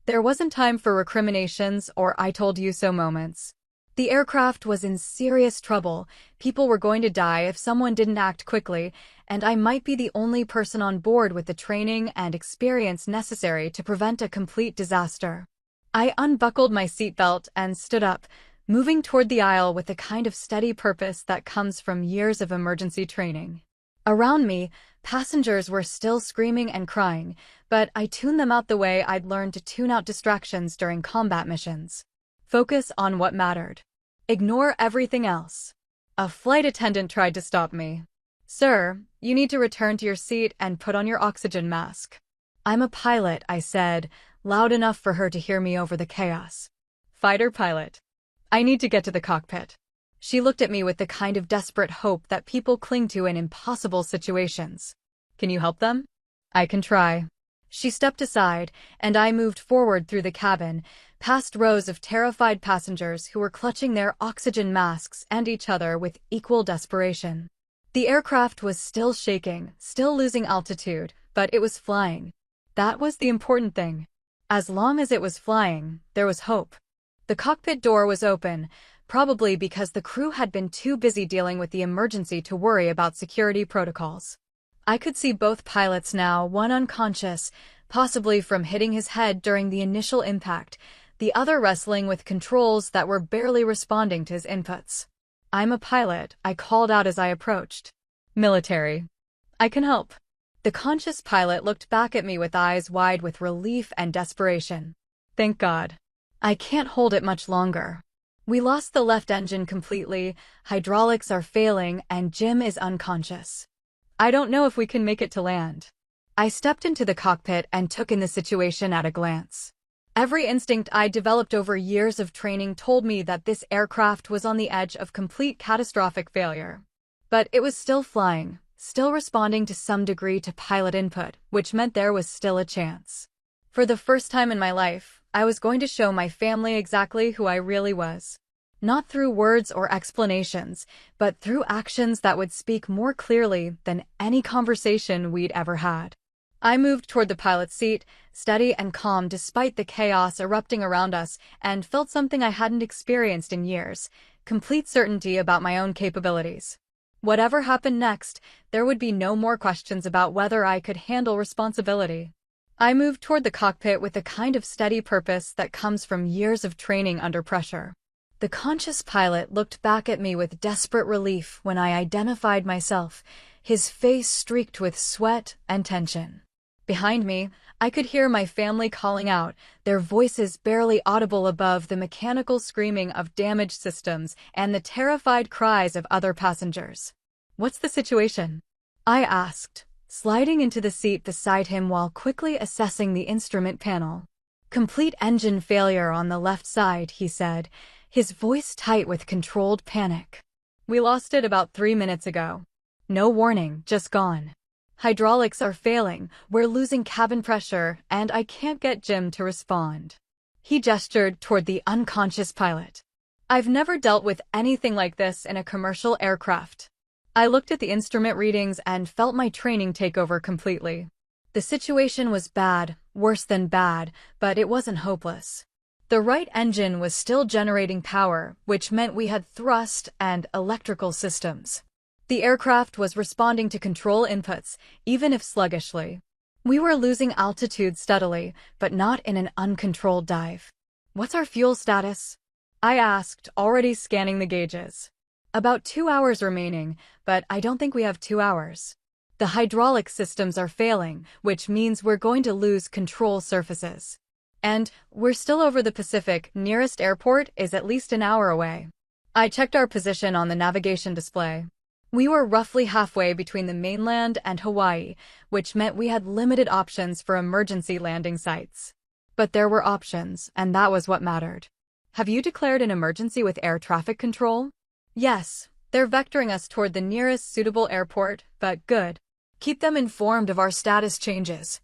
S1: There wasn't time for recriminations or "I told you so" moments. The aircraft was in serious trouble, people were going to die if someone didn't act quickly, and I might be the only person on board with the training and experience necessary to prevent a complete disaster. I unbuckled my seatbelt and stood up, moving toward the aisle with the kind of steady purpose that comes from years of emergency training. Around me, passengers were still screaming and crying, but I tuned them out the way I'd learned to tune out distractions during combat missions. Focus on what mattered. Ignore everything else. A flight attendant tried to stop me. "Sir, you need to return to your seat and put on your oxygen mask." "I'm a pilot," I said, loud enough for her to hear me over the chaos. "Fighter pilot. I need to get to the cockpit." She looked at me with the kind of desperate hope that people cling to in impossible situations. "Can you help them?" "I can try." She stepped aside, and I moved forward through the cabin, past rows of terrified passengers who were clutching their oxygen masks and each other with equal desperation. The aircraft was still shaking, still losing altitude, but it was flying. That was the important thing. As long as it was flying, there was hope. The cockpit door was open, probably because the crew had been too busy dealing with the emergency to worry about security protocols. I could see both pilots now, one unconscious, possibly from hitting his head during the initial impact, the other wrestling with controls that were barely responding to his inputs. "I'm a pilot," I called out as I approached. "Military. I can help." The conscious pilot looked back at me with eyes wide with relief and desperation. "Thank God. I can't hold it much longer. We lost the left engine completely, hydraulics are failing, and Jim is unconscious. I don't know if we can make it to land." I stepped into the cockpit and took in the situation at a glance. Every instinct I developed over years of training told me that this aircraft was on the edge of complete catastrophic failure. But it was still flying, still responding to some degree to pilot input, which meant there was still a chance. For the first time in my life, I was going to show my family exactly who I really was. Not through words or explanations, but through actions that would speak more clearly than any conversation we'd ever had. I moved toward the pilot's seat, steady and calm despite the chaos erupting around us, and felt something I hadn't experienced in years, complete certainty about my own capabilities. Whatever happened next, there would be no more questions about whether I could handle responsibility. I moved toward the cockpit with the kind of steady purpose that comes from years of training under pressure. The conscious pilot looked back at me with desperate relief when I identified myself, his face streaked with sweat and tension. Behind me, I could hear my family calling out, their voices barely audible above the mechanical screaming of damaged systems and the terrified cries of other passengers. "What's the situation?" I asked, sliding into the seat beside him while quickly assessing the instrument panel. "Complete engine failure on the left side," he said, his voice tight with controlled panic. "We lost it about 3 minutes ago. No warning, just gone. Hydraulics are failing, we're losing cabin pressure, and I can't get Jim to respond." He gestured toward the unconscious pilot. I've never dealt with anything like this in a commercial aircraft. I looked at the instrument readings and felt my training take over completely. The situation was bad, worse than bad, but it wasn't hopeless. The right engine was still generating power, which meant we had thrust and electrical systems. The aircraft was responding to control inputs, even if sluggishly. We were losing altitude steadily, but not in an uncontrolled dive. "What's our fuel status?" I asked, already scanning the gauges. "About 2 hours remaining, but I don't think we have 2 hours. The hydraulic systems are failing, which means we're going to lose control surfaces. And we're still over the Pacific. Nearest airport is at least an hour away." I checked our position on the navigation display. We were roughly halfway between the mainland and Hawaii, which meant we had limited options for emergency landing sites. But there were options, and that was what mattered. "Have you declared an emergency with air traffic control?" "Yes, they're vectoring us toward the nearest suitable airport, but good. Keep them informed of our status changes.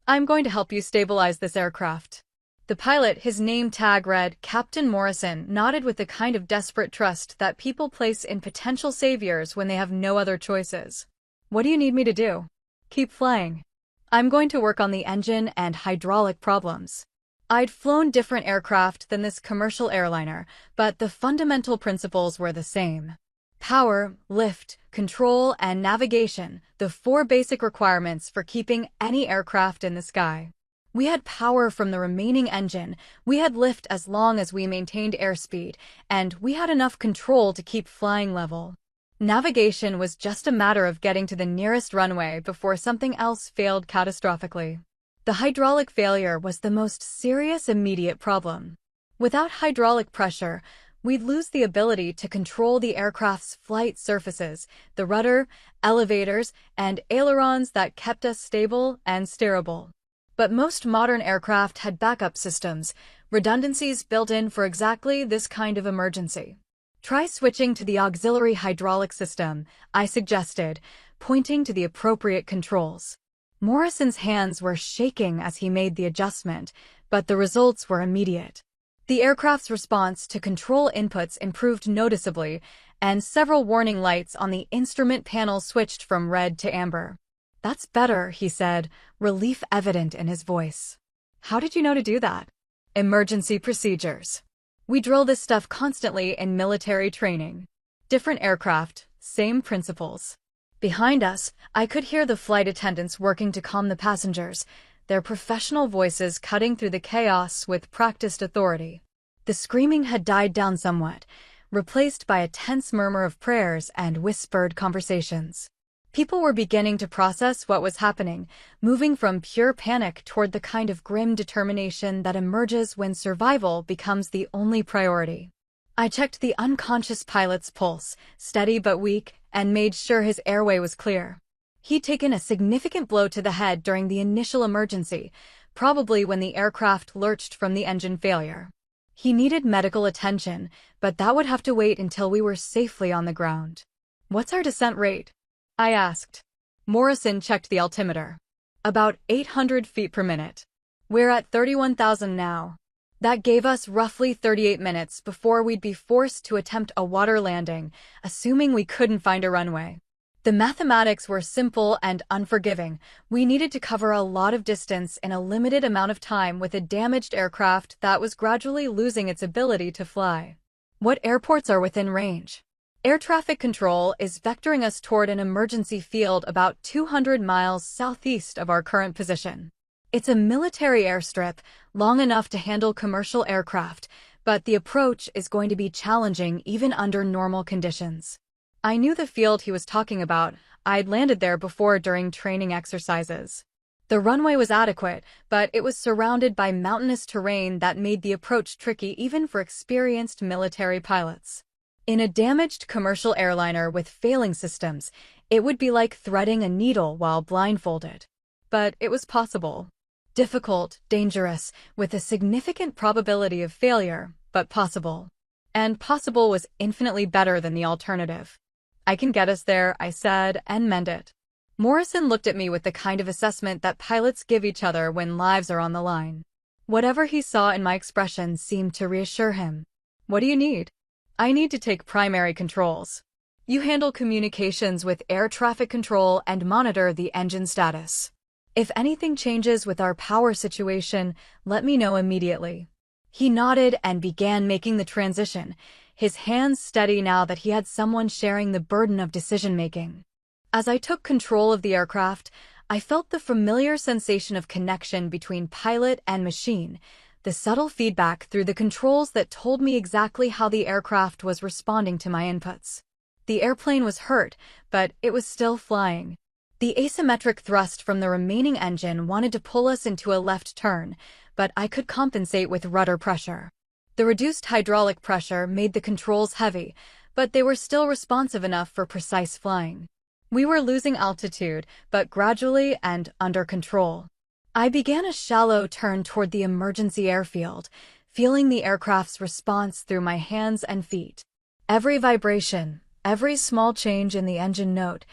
S1: I'm going to help you stabilize this aircraft." The pilot, his name tag read Captain Morrison, nodded with the kind of desperate trust that people place in potential saviors when they have no other choices. "What do you need me to do?" "Keep flying. I'm going to work on the engine and hydraulic problems." I'd flown different aircraft than this commercial airliner, but the fundamental principles were the same. Power, lift, control, and navigation, the four basic requirements for keeping any aircraft in the sky. We had power from the remaining engine, we had lift as long as we maintained airspeed, and we had enough control to keep flying level. Navigation was just a matter of getting to the nearest runway before something else failed catastrophically. The hydraulic failure was the most serious immediate problem. Without hydraulic pressure, we'd lose the ability to control the aircraft's flight surfaces, the rudder, elevators, and ailerons that kept us stable and steerable. But most modern aircraft had backup systems, redundancies built in for exactly this kind of emergency. "Try switching to the auxiliary hydraulic system," I suggested, pointing to the appropriate controls. Morrison's hands were shaking as he made the adjustment, but the results were immediate. The aircraft's response to control inputs improved noticeably, and several warning lights on the instrument panel switched from red to amber. "That's better," he said, relief evident in his voice. "How did you know to do that?" "Emergency procedures. We drill this stuff constantly in military training. Different aircraft, same principles." Behind us, I could hear the flight attendants working to calm the passengers, their professional voices cutting through the chaos with practiced authority. The screaming had died down somewhat, replaced by a tense murmur of prayers and whispered conversations. People were beginning to process what was happening, moving from pure panic toward the kind of grim determination that emerges when survival becomes the only priority. I checked the unconscious pilot's pulse, steady but weak, and made sure his airway was clear. He'd taken a significant blow to the head during the initial emergency, probably when the aircraft lurched from the engine failure. He needed medical attention, but that would have to wait until we were safely on the ground. "What's our descent rate?" I asked. Morrison checked the altimeter. "About 800 feet per minute. We're at 31,000 now." That gave us roughly 38 minutes before we'd be forced to attempt a water landing, assuming we couldn't find a runway. The mathematics were simple and unforgiving. We needed to cover a lot of distance in a limited amount of time with a damaged aircraft that was gradually losing its ability to fly. "What airports are within range?" "Air traffic control is vectoring us toward an emergency field about 200 miles southeast of our current position. It's a military airstrip, long enough to handle commercial aircraft, but the approach is going to be challenging even under normal conditions." I knew the field he was talking about. I'd landed there before during training exercises. The runway was adequate, but it was surrounded by mountainous terrain that made the approach tricky even for experienced military pilots. In a damaged commercial airliner with failing systems, it would be like threading a needle while blindfolded. But it was possible. Difficult, dangerous, with a significant probability of failure, but possible. And possible was infinitely better than the alternative. "I can get us there," I said, and meant it. Morrison looked at me with the kind of assessment that pilots give each other when lives are on the line. Whatever he saw in my expression seemed to reassure him. "What do you need?" "I need to take primary controls. You handle communications with air traffic control and monitor the engine status. If anything changes with our power situation, let me know immediately." He nodded and began making the transition, his hands steady now that he had someone sharing the burden of decision-making. As I took control of the aircraft, I felt the familiar sensation of connection between pilot and machine, the subtle feedback through the controls that told me exactly how the aircraft was responding to my inputs. The airplane was hurt, but it was still flying. The asymmetric thrust from the remaining engine wanted to pull us into a left turn, but I could compensate with rudder pressure. The reduced hydraulic pressure made the controls heavy, but they were still responsive enough for precise flying. We were losing altitude, but gradually and under control. I began a shallow turn toward the emergency airfield, feeling the aircraft's response through my hands and feet. Every vibration, every small change in the engine note,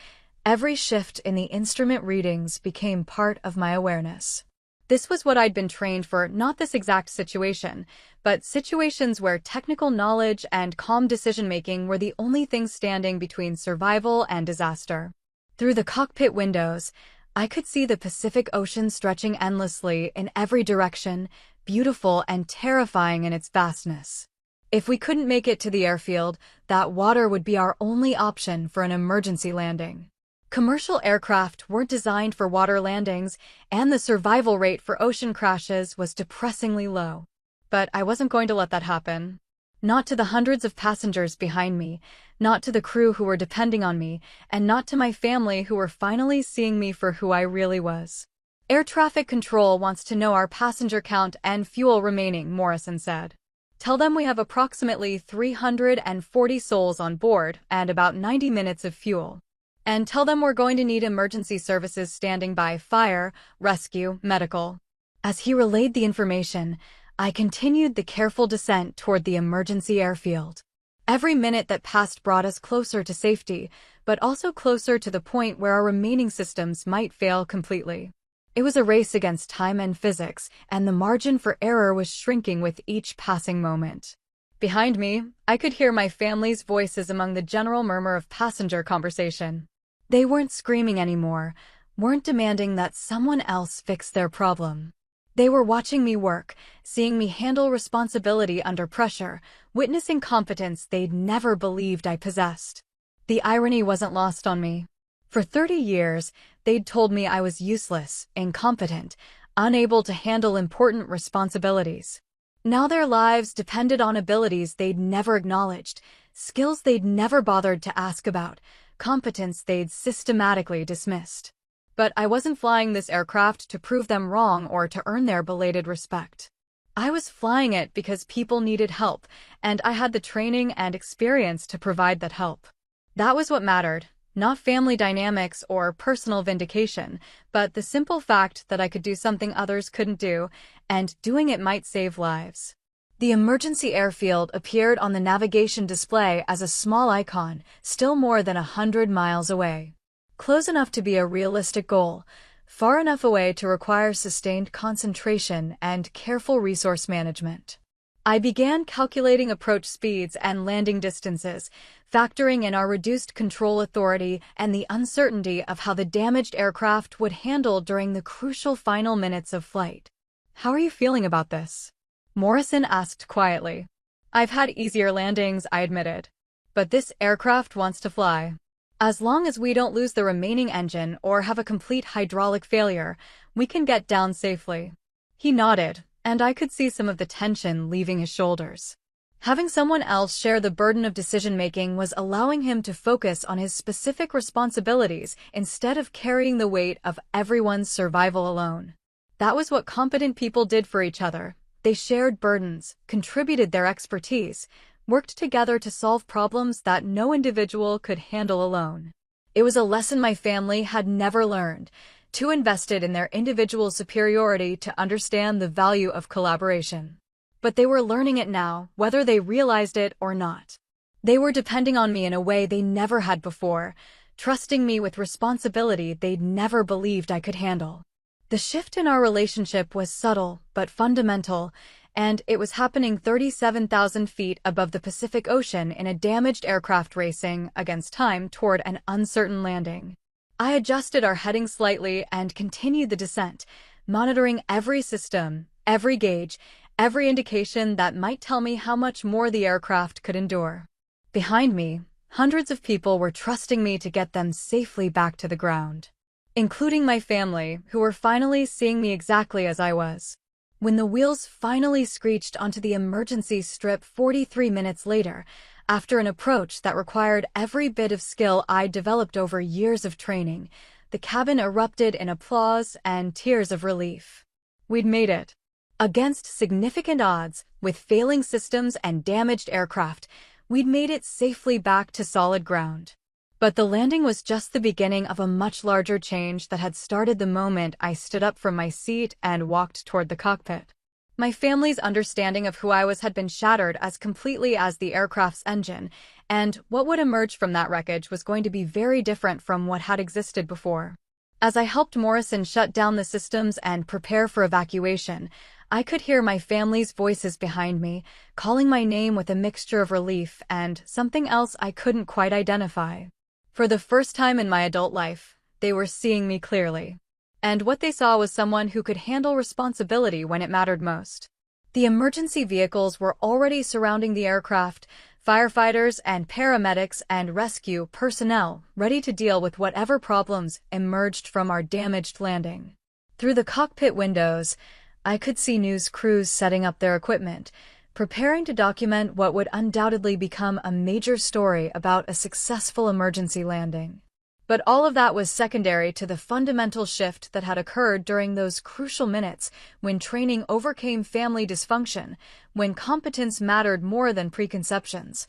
S1: every shift in the instrument readings became part of my awareness. This was what I'd been trained for, not this exact situation, but situations where technical knowledge and calm decision-making were the only things standing between survival and disaster. Through the cockpit windows, I could see the Pacific Ocean stretching endlessly in every direction, beautiful and terrifying in its vastness. If we couldn't make it to the airfield, that water would be our only option for an emergency landing. Commercial aircraft weren't designed for water landings, and the survival rate for ocean crashes was depressingly low. But I wasn't going to let that happen. Not to the hundreds of passengers behind me, not to the crew who were depending on me, and not to my family who were finally seeing me for who I really was. Air traffic control wants to know our passenger count and fuel remaining, Morrison said. Tell them we have approximately 340 souls on board and about 90 minutes of fuel. And tell them we're going to need emergency services standing by: fire, rescue, medical. As he relayed the information, I continued the careful descent toward the emergency airfield. Every minute that passed brought us closer to safety, but also closer to the point where our remaining systems might fail completely. It was a race against time and physics, and the margin for error was shrinking with each passing moment. Behind me, I could hear my family's voices among the general murmur of passenger conversation. They weren't screaming anymore, weren't demanding that someone else fix their problem. They were watching me work, seeing me handle responsibility under pressure, witnessing competence they'd never believed I possessed. The irony wasn't lost on me. For 30 years, they'd told me I was useless, incompetent, unable to handle important responsibilities. Now their lives depended on abilities they'd never acknowledged, skills they'd never bothered to ask about, competence they'd systematically dismissed. But I wasn't flying this aircraft to prove them wrong or to earn their belated respect. I was flying it because people needed help, and I had the training and experience to provide that help. That was what mattered, not family dynamics or personal vindication, but the simple fact that I could do something others couldn't do, and doing it might save lives. The emergency airfield appeared on the navigation display as a small icon, still more than 100 miles away. Close enough to be a realistic goal, far enough away to require sustained concentration and careful resource management. I began calculating approach speeds and landing distances, factoring in our reduced control authority and the uncertainty of how the damaged aircraft would handle during the crucial final minutes of flight. "How are you feeling about this?" Morrison asked quietly. "I've had easier landings," I admitted. "But this aircraft wants to fly. As long as we don't lose the remaining engine or have a complete hydraulic failure, we can get down safely." He nodded, and I could see some of the tension leaving his shoulders. Having someone else share the burden of decision-making was allowing him to focus on his specific responsibilities instead of carrying the weight of everyone's survival alone. That was what competent people did for each other. They shared burdens, contributed their expertise, worked together to solve problems that no individual could handle alone. It was a lesson my family had never learned, too invested in their individual superiority to understand the value of collaboration. But they were learning it now, whether they realized it or not. They were depending on me in a way they never had before, trusting me with responsibility they'd never believed I could handle. The shift in our relationship was subtle but fundamental, and it was happening 37,000 feet above the Pacific Ocean in a damaged aircraft racing against time toward an uncertain landing. I adjusted our heading slightly and continued the descent, monitoring every system, every gauge, every indication that might tell me how much more the aircraft could endure. Behind me, hundreds of people were trusting me to get them safely back to the ground. including my family, who were finally seeing me exactly as I was. When the wheels finally screeched onto the emergency strip 43 minutes later, after an approach that required every bit of skill I'd developed over years of training, the cabin erupted in applause and tears of relief. We'd made it. Against significant odds, with failing systems and damaged aircraft, we'd made it safely back to solid ground. But the landing was just the beginning of a much larger change that had started the moment I stood up from my seat and walked toward the cockpit. My family's understanding of who I was had been shattered as completely as the aircraft's engine, and what would emerge from that wreckage was going to be very different from what had existed before. As I helped Morrison shut down the systems and prepare for evacuation, I could hear my family's voices behind me, calling my name with a mixture of relief and something else I couldn't quite identify. For the first time in my adult life, they were seeing me clearly. And what they saw was someone who could handle responsibility when it mattered most. The emergency vehicles were already surrounding the aircraft, firefighters and paramedics and rescue personnel ready to deal with whatever problems emerged from our damaged landing. Through the cockpit windows, I could see news crews setting up their equipment, preparing to document what would undoubtedly become a major story about a successful emergency landing. But all of that was secondary to the fundamental shift that had occurred during those crucial minutes when training overcame family dysfunction, when competence mattered more than preconceptions,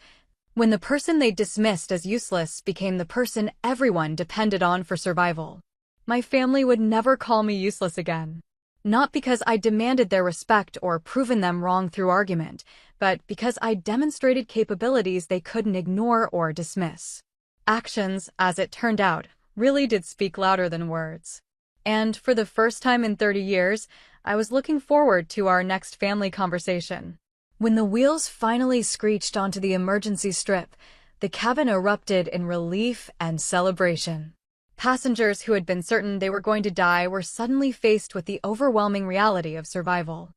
S1: when the person they dismissed as useless became the person everyone depended on for survival. My family would never call me useless again. Not because I demanded their respect or proven them wrong through argument, but because I demonstrated capabilities they couldn't ignore or dismiss. Actions, as it turned out, really did speak louder than words. And for the first time in 30 years, I was looking forward to our next family conversation. When the wheels finally screeched onto the emergency strip, the cabin erupted in relief and celebration. Passengers who had been certain they were going to die were suddenly faced with the overwhelming reality of survival.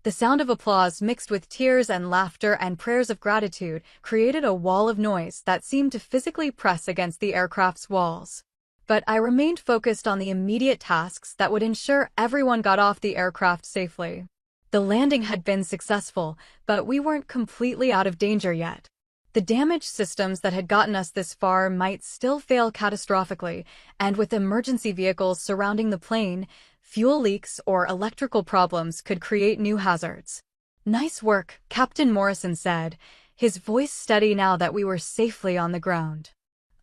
S1: The sound of applause mixed with tears and laughter and prayers of gratitude created a wall of noise that seemed to physically press against the aircraft's walls. But I remained focused on the immediate tasks that would ensure everyone got off the aircraft safely. The landing had been successful, but we weren't completely out of danger yet. The damaged systems that had gotten us this far might still fail catastrophically, and with emergency vehicles surrounding the plane, fuel leaks or electrical problems could create new hazards. "Nice work," Captain Morrison said, his voice steady now that we were safely on the ground.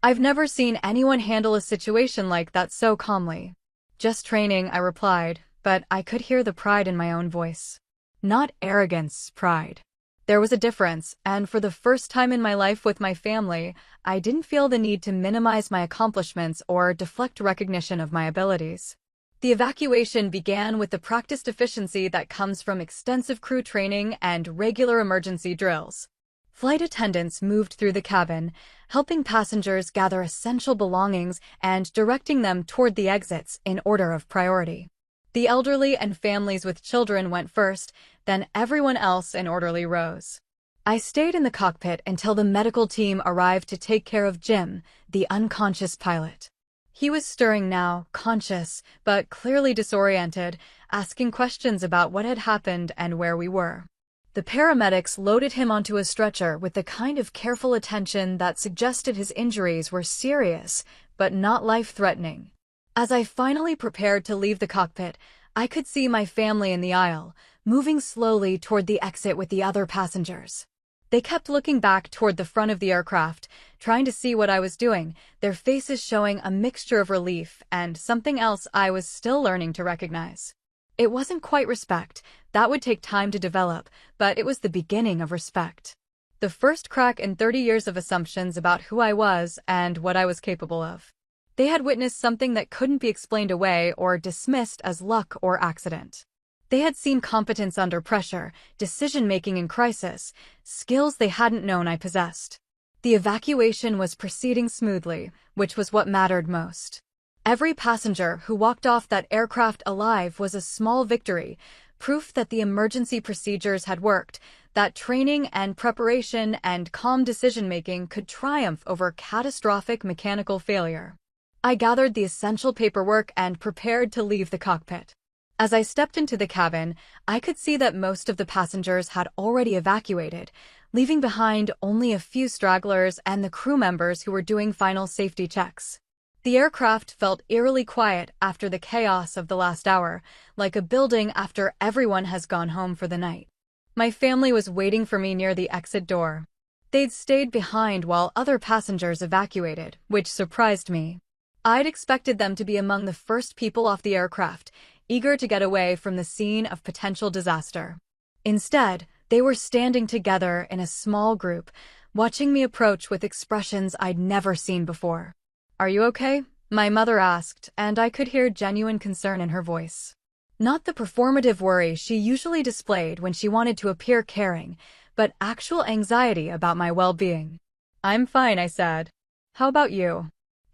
S1: "I've never seen anyone handle a situation like that so calmly." "Just training," I replied, but I could hear the pride in my own voice. Not arrogance, pride. There was a difference, and for the first time in my life with my family, I didn't feel the need to minimize my accomplishments or deflect recognition of my abilities. The evacuation began with the practiced efficiency that comes from extensive crew training and regular emergency drills. Flight attendants moved through the cabin, helping passengers gather essential belongings and directing them toward the exits in order of priority. The elderly and families with children went first, then everyone else in orderly rows. I stayed in the cockpit until the medical team arrived to take care of Jim, the unconscious pilot. He was stirring now, conscious, but clearly disoriented, asking questions about what had happened and where we were. The paramedics loaded him onto a stretcher with the kind of careful attention that suggested his injuries were serious, but not life-threatening. As I finally prepared to leave the cockpit, I could see my family in the aisle, moving slowly toward the exit with the other passengers. They kept looking back toward the front of the aircraft, trying to see what I was doing, their faces showing a mixture of relief and something else I was still learning to recognize. It wasn't quite respect, that would take time to develop, but it was the beginning of respect. The first crack in 30 years of assumptions about who I was and what I was capable of. They had witnessed something that couldn't be explained away or dismissed as luck or accident. They had seen competence under pressure, decision-making in crisis, skills they hadn't known I possessed. The evacuation was proceeding smoothly, which was what mattered most. Every passenger who walked off that aircraft alive was a small victory, proof that the emergency procedures had worked, that training and preparation and calm decision-making could triumph over catastrophic mechanical failure. I gathered the essential paperwork and prepared to leave the cockpit. As I stepped into the cabin, I could see that most of the passengers had already evacuated, leaving behind only a few stragglers and the crew members who were doing final safety checks. The aircraft felt eerily quiet after the chaos of the last hour, like a building after everyone has gone home for the night. My family was waiting for me near the exit door. They'd stayed behind while other passengers evacuated, which surprised me. I'd expected them to be among the first people off the aircraft, eager to get away from the scene of potential disaster. Instead, they were standing together in a small group, watching me approach with expressions I'd never seen before. "Are you okay?" my mother asked, and I could hear genuine concern in her voice. Not the performative worry she usually displayed when she wanted to appear caring, but actual anxiety about my well-being. "I'm fine," I said. "How about you?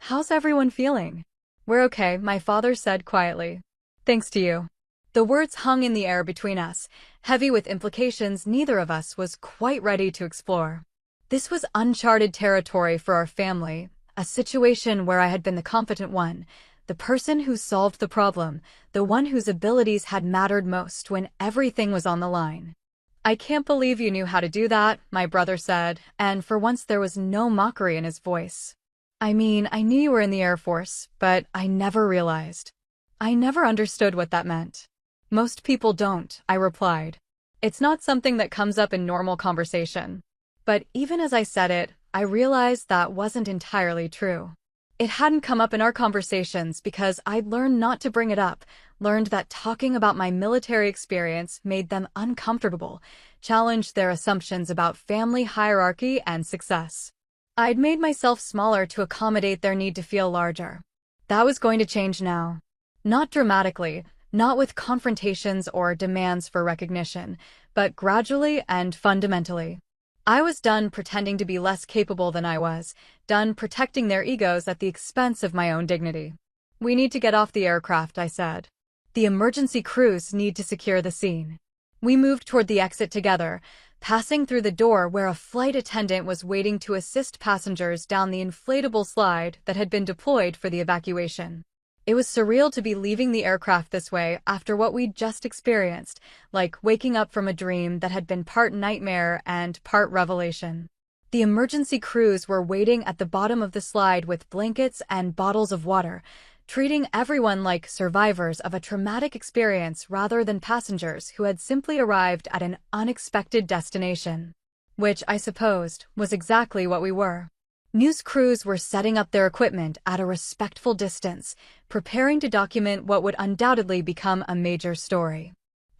S1: How's everyone feeling?" "We're okay," my father said quietly. "Thanks to you." The words hung in the air between us, heavy with implications neither of us was quite ready to explore. This was uncharted territory for our family, a situation where I had been the competent one, the person who solved the problem, the one whose abilities had mattered most when everything was on the line. "I can't believe you knew how to do that," my brother said, and for once there was no mockery in his voice. "I mean, I knew you were in the Air Force, but I never realized. I never understood what that meant." "Most people don't," I replied. "It's not something that comes up in normal conversation." But even as I said it, I realized that wasn't entirely true. It hadn't come up in our conversations because I'd learned not to bring it up, learned that talking about my military experience made them uncomfortable, challenged their assumptions about family hierarchy and success. I'd made myself smaller to accommodate their need to feel larger. That was going to change now. Not dramatically, not with confrontations or demands for recognition, but gradually and fundamentally. I was done pretending to be less capable than I was, done protecting their egos at the expense of my own dignity. "We need to get off the aircraft," I said. "The emergency crews need to secure the scene." We moved toward the exit together, passing through the door where a flight attendant was waiting to assist passengers down the inflatable slide that had been deployed for the evacuation. It was surreal to be leaving the aircraft this way after what we'd just experienced, like waking up from a dream that had been part nightmare and part revelation. The emergency crews were waiting at the bottom of the slide with blankets and bottles of water, treating everyone like survivors of a traumatic experience rather than passengers who had simply arrived at an unexpected destination. Which, I supposed, was exactly what we were. News crews were setting up their equipment at a respectful distance, preparing to document what would undoubtedly become a major story.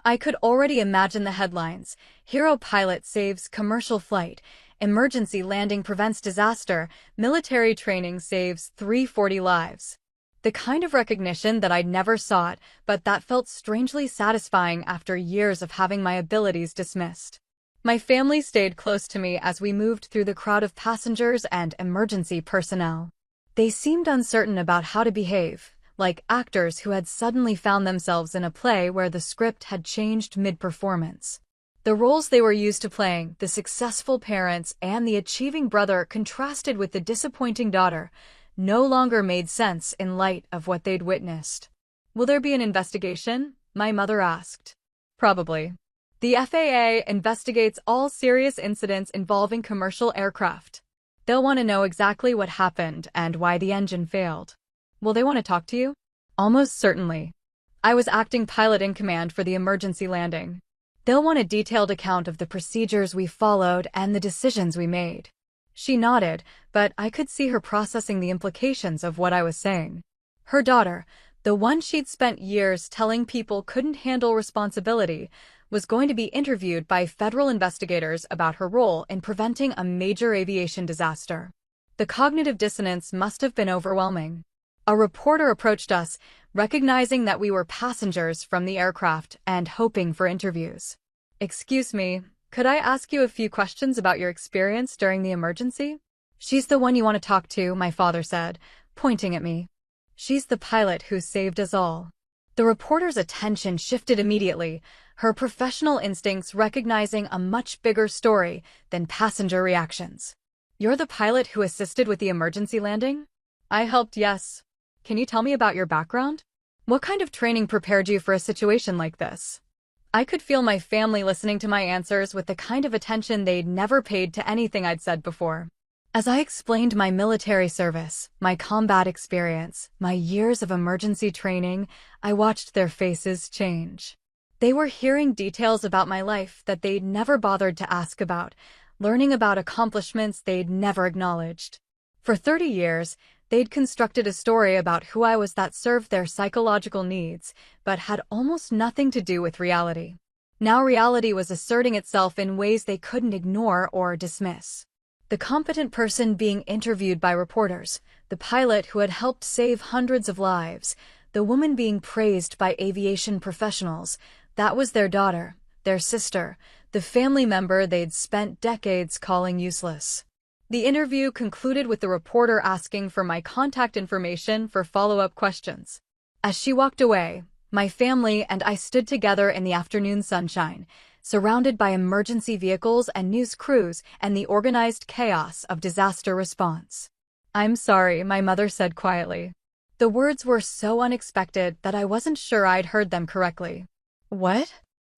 S1: I could already imagine the headlines: "Hero pilot saves commercial flight," "Emergency landing prevents disaster," "Military training saves 340 lives." The kind of recognition that I'd never sought, but that felt strangely satisfying after years of having my abilities dismissed. My family stayed close to me as we moved through the crowd of passengers and emergency personnel. They seemed uncertain about how to behave, like actors who had suddenly found themselves in a play where the script had changed mid-performance. The roles they were used to playing, the successful parents and the achieving brother contrasted with the disappointing daughter, no longer made sense in light of what they'd witnessed. "Will there be an investigation?" my mother asked. "Probably. The FAA investigates all serious incidents involving commercial aircraft. They'll want to know exactly what happened and why the engine failed." "Will they want to talk to you?" "Almost certainly. I was acting pilot in command for the emergency landing. They'll want a detailed account of the procedures we followed and the decisions we made." She nodded, but I could see her processing the implications of what I was saying. Her daughter, the one she'd spent years telling people couldn't handle responsibility, was going to be interviewed by federal investigators about her role in preventing a major aviation disaster. The cognitive dissonance must have been overwhelming. A reporter approached us, recognizing that we were passengers from the aircraft and hoping for interviews. "Excuse me, could I ask you a few questions about your experience during the emergency?" "She's the one you want to talk to," my father said, pointing at me. "She's the pilot who saved us all." The reporter's attention shifted immediately, her professional instincts recognizing a much bigger story than passenger reactions. "You're the pilot who assisted with the emergency landing?" "I helped, yes. Can you tell me about your background? What kind of training prepared you for a situation like this? I could feel my family listening to my answers with the kind of attention they'd never paid to anything I'd said before. As I explained my military service, my combat experience, my years of emergency training, I watched their faces change. They were hearing details about my life that they'd never bothered to ask about, learning about accomplishments they'd never acknowledged. For 30 years, they'd constructed a story about who I was that served their psychological needs, but had almost nothing to do with reality. Now reality was asserting itself in ways they couldn't ignore or dismiss. The competent person being interviewed by reporters, the pilot who had helped save hundreds of lives, the woman being praised by aviation professionals, that was their daughter, their sister, the family member they'd spent decades calling useless. The interview concluded with the reporter asking for my contact information for follow-up questions. As she walked away, my family and I stood together in the afternoon sunshine, surrounded by emergency vehicles and news crews and the organized chaos of disaster response. "I'm sorry," my mother said quietly. The words were so unexpected that I wasn't sure I'd heard them correctly. "What?"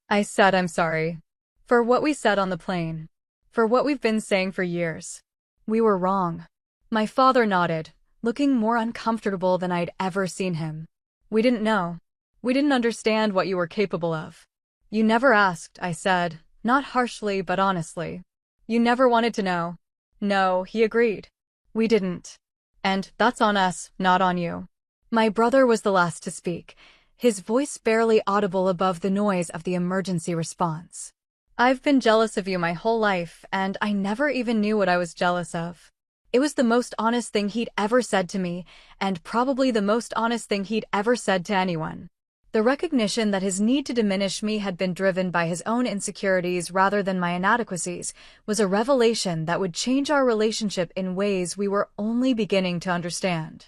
S1: I said, "I'm sorry. For what we said on the plane. For what we've been saying for years. We were wrong." My father nodded, looking more uncomfortable than I'd ever seen him. "We didn't know. We didn't understand what you were capable of." "You never asked," I said, not harshly but honestly. "You never wanted to know." "No," he agreed. "We didn't. And that's on us, not on you." My brother was the last to speak, his voice barely audible above the noise of the emergency response. "I've been jealous of you my whole life, and I never even knew what I was jealous of." It was the most honest thing he'd ever said to me, and probably the most honest thing he'd ever said to anyone. The recognition that his need to diminish me had been driven by his own insecurities rather than my inadequacies was a revelation that would change our relationship in ways we were only beginning to understand.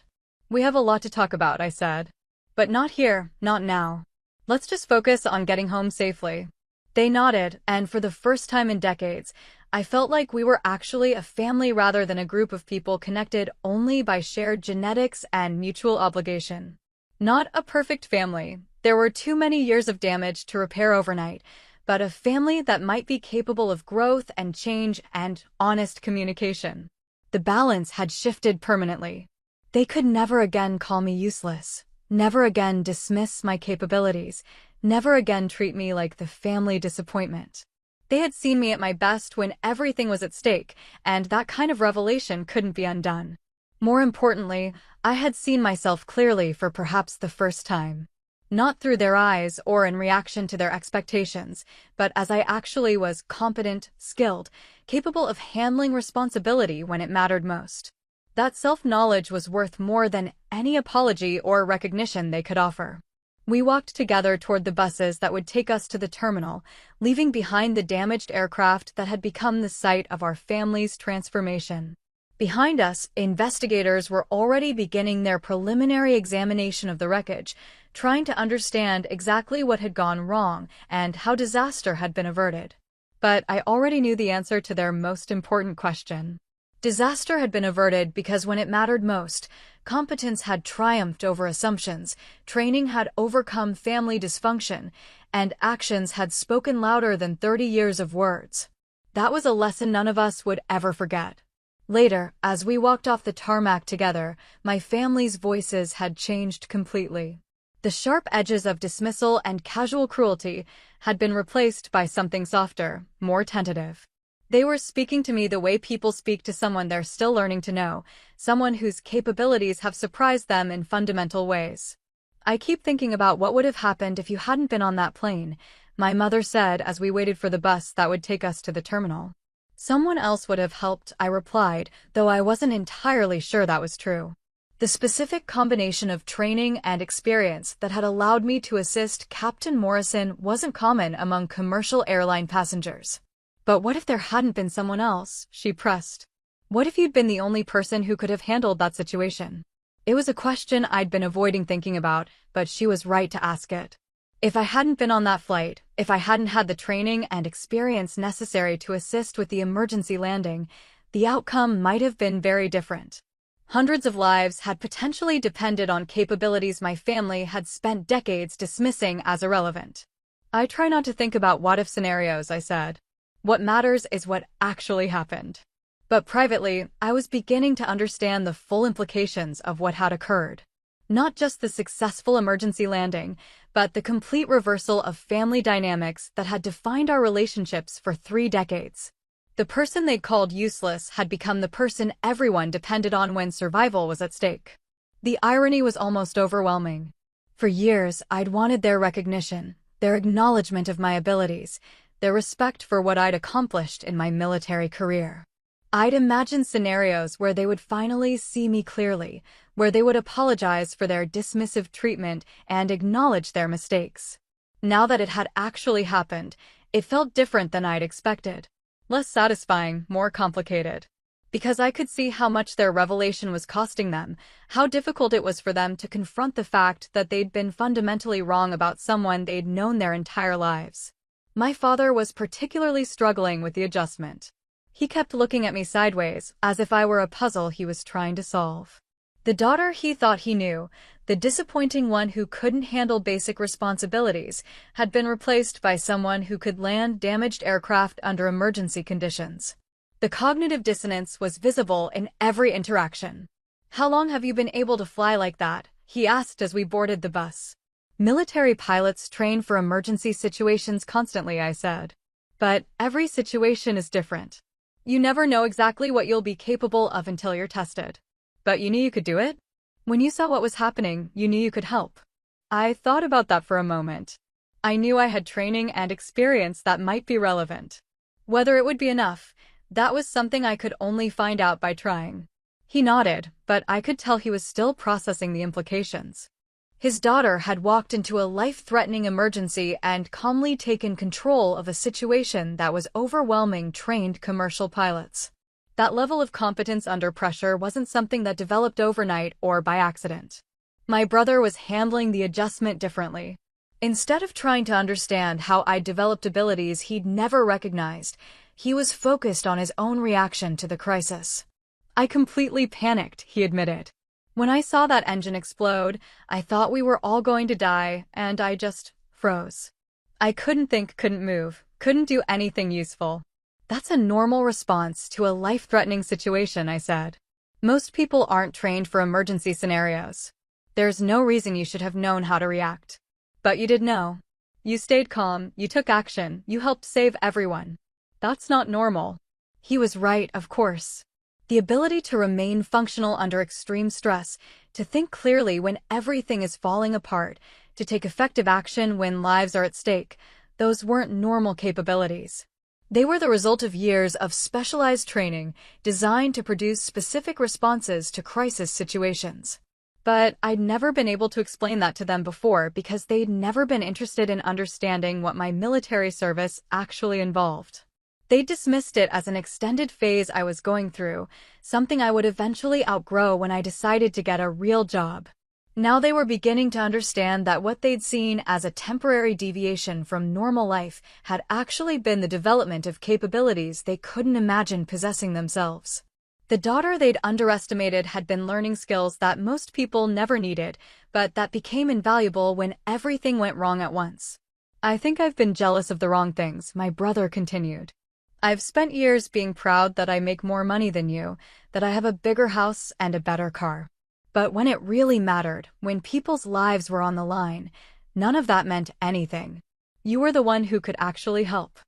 S1: "We have a lot to talk about," I said. "But not here, not now. Let's just focus on getting home safely." They nodded, and for the first time in decades, I felt like we were actually a family rather than a group of people connected only by shared genetics and mutual obligation. Not a perfect family. There were too many years of damage to repair overnight, but a family that might be capable of growth and change and honest communication. The balance had shifted permanently. They could never again call me useless, never again dismiss my capabilities, never again treat me like the family disappointment. They had seen me at my best when everything was at stake, and that kind of revelation couldn't be undone. More importantly, I had seen myself clearly for perhaps the first time. Not through their eyes or in reaction to their expectations, but as I actually was competent, skilled, capable of handling responsibility when it mattered most. That self-knowledge was worth more than any apology or recognition they could offer. We walked together toward the buses that would take us to the terminal, leaving behind the damaged aircraft that had become the site of our family's transformation. Behind us, investigators were already beginning their preliminary examination of the wreckage, trying to understand exactly what had gone wrong and how disaster had been averted. But I already knew the answer to their most important question. Disaster had been averted because when it mattered most, competence had triumphed over assumptions, training had overcome family dysfunction, and actions had spoken louder than 30 years of words. That was a lesson none of us would ever forget. Later, as we walked off the tarmac together, my family's voices had changed completely. The sharp edges of dismissal and casual cruelty had been replaced by something softer, more tentative. They were speaking to me the way people speak to someone they're still learning to know, someone whose capabilities have surprised them in fundamental ways. "I keep thinking about what would have happened if you hadn't been on that plane," my mother said as we waited for the bus that would take us to the terminal. "Someone else would have helped," I replied, though I wasn't entirely sure that was true. The specific combination of training and experience that had allowed me to assist Captain Morrison wasn't common among commercial airline passengers. "But what if there hadn't been someone else?" she pressed. "What if you'd been the only person who could have handled that situation?" It was a question I'd been avoiding thinking about, but she was right to ask it. If I hadn't been on that flight, if I hadn't had the training and experience necessary to assist with the emergency landing, the outcome might have been very different. Hundreds of lives had potentially depended on capabilities my family had spent decades dismissing as irrelevant. I try not to think about what-if scenarios, I said. What matters is what actually happened. But privately, I was beginning to understand the full implications of what had occurred. Not just the successful emergency landing, but the complete reversal of family dynamics that had defined our relationships for 3 decades. The person they'd called useless had become the person everyone depended on when survival was at stake. The irony was almost overwhelming. For years, I'd wanted their recognition, their acknowledgement of my abilities, their respect for what I'd accomplished in my military career. I'd imagined scenarios where they would finally see me clearly, where they would apologize for their dismissive treatment and acknowledge their mistakes. Now that it had actually happened, it felt different than I'd expected. Less satisfying, more complicated. Because I could see how much their revelation was costing them, how difficult it was for them to confront the fact that they'd been fundamentally wrong about someone they'd known their entire lives. My father was particularly struggling with the adjustment. He kept looking at me sideways, as if I were a puzzle he was trying to solve. The daughter he thought he knew, the disappointing one who couldn't handle basic responsibilities, had been replaced by someone who could land damaged aircraft under emergency conditions. The cognitive dissonance was visible in every interaction. "How long have you been able to fly like that?" he asked as we boarded the bus. "Military pilots train for emergency situations constantly," I said. "But every situation is different. You never know exactly what you'll be capable of until you're tested. But you knew you could do it? When you saw what was happening, you knew you could help." I thought about that for a moment. I knew I had training and experience that might be relevant. Whether it would be enough, that was something I could only find out by trying. He nodded, but I could tell he was still processing the implications. His daughter had walked into a life-threatening emergency and calmly taken control of a situation that was overwhelming trained commercial pilots. That level of competence under pressure wasn't something that developed overnight or by accident. My brother was handling the adjustment differently. Instead of trying to understand how I'd developed abilities he'd never recognized, he was focused on his own reaction to the crisis. "I completely panicked," he admitted. "When I saw that engine explode, I thought we were all going to die, and I just froze. I couldn't think, couldn't move, couldn't do anything useful." "That's a normal response to a life-threatening situation," I said. "Most people aren't trained for emergency scenarios. There's no reason you should have known how to react. But you did know. You stayed calm, you took action, you helped save everyone. That's not normal." He was right, of course. The ability to remain functional under extreme stress, to think clearly when everything is falling apart, to take effective action when lives are at stake, those weren't normal capabilities. They were the result of years of specialized training designed to produce specific responses to crisis situations. But I'd never been able to explain that to them before because they'd never been interested in understanding what my military service actually involved. They dismissed it as an extended phase I was going through, something I would eventually outgrow when I decided to get a real job. Now they were beginning to understand that what they'd seen as a temporary deviation from normal life had actually been the development of capabilities they couldn't imagine possessing themselves. The daughter they'd underestimated had been learning skills that most people never needed, but that became invaluable when everything went wrong at once. "I think I've been jealous of the wrong things," my brother continued. "I've spent years being proud that I make more money than you, that I have a bigger house and a better car. But when it really mattered, when people's lives were on the line, none of that meant anything. You were the one who could actually help."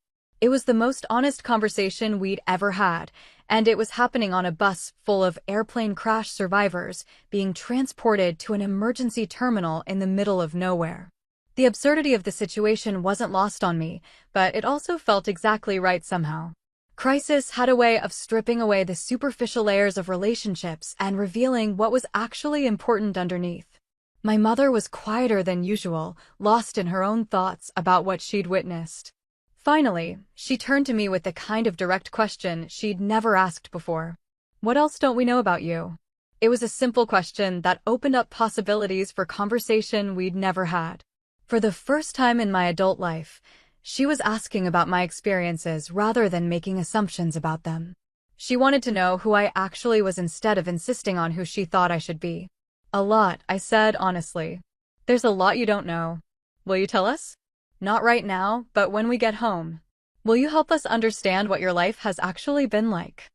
S1: It was the most honest conversation we'd ever had, and it was happening on a bus full of airplane crash survivors being transported to an emergency terminal in the middle of nowhere. The absurdity of the situation wasn't lost on me, but it also felt exactly right somehow. Crisis had a way of stripping away the superficial layers of relationships and revealing what was actually important underneath. My mother was quieter than usual, lost in her own thoughts about what she'd witnessed. Finally, she turned to me with the kind of direct question she'd never asked before. "What else don't we know about you?" It was a simple question that opened up possibilities for conversation we'd never had. For the first time in my adult life, she was asking about my experiences rather than making assumptions about them. She wanted to know who I actually was instead of insisting on who she thought I should be. A lot, I said honestly. There's a lot you don't know. Will you tell us? Not right now, but when we get home. Will you help us understand what your life has actually been like?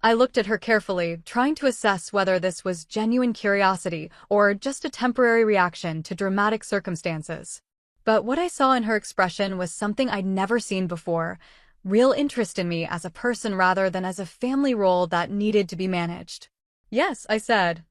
S1: I looked at her carefully, trying to assess whether this was genuine curiosity or just a temporary reaction to dramatic circumstances. But what I saw in her expression was something I'd never seen before, real interest in me as a person rather than as a family role that needed to be managed. Yes, I said.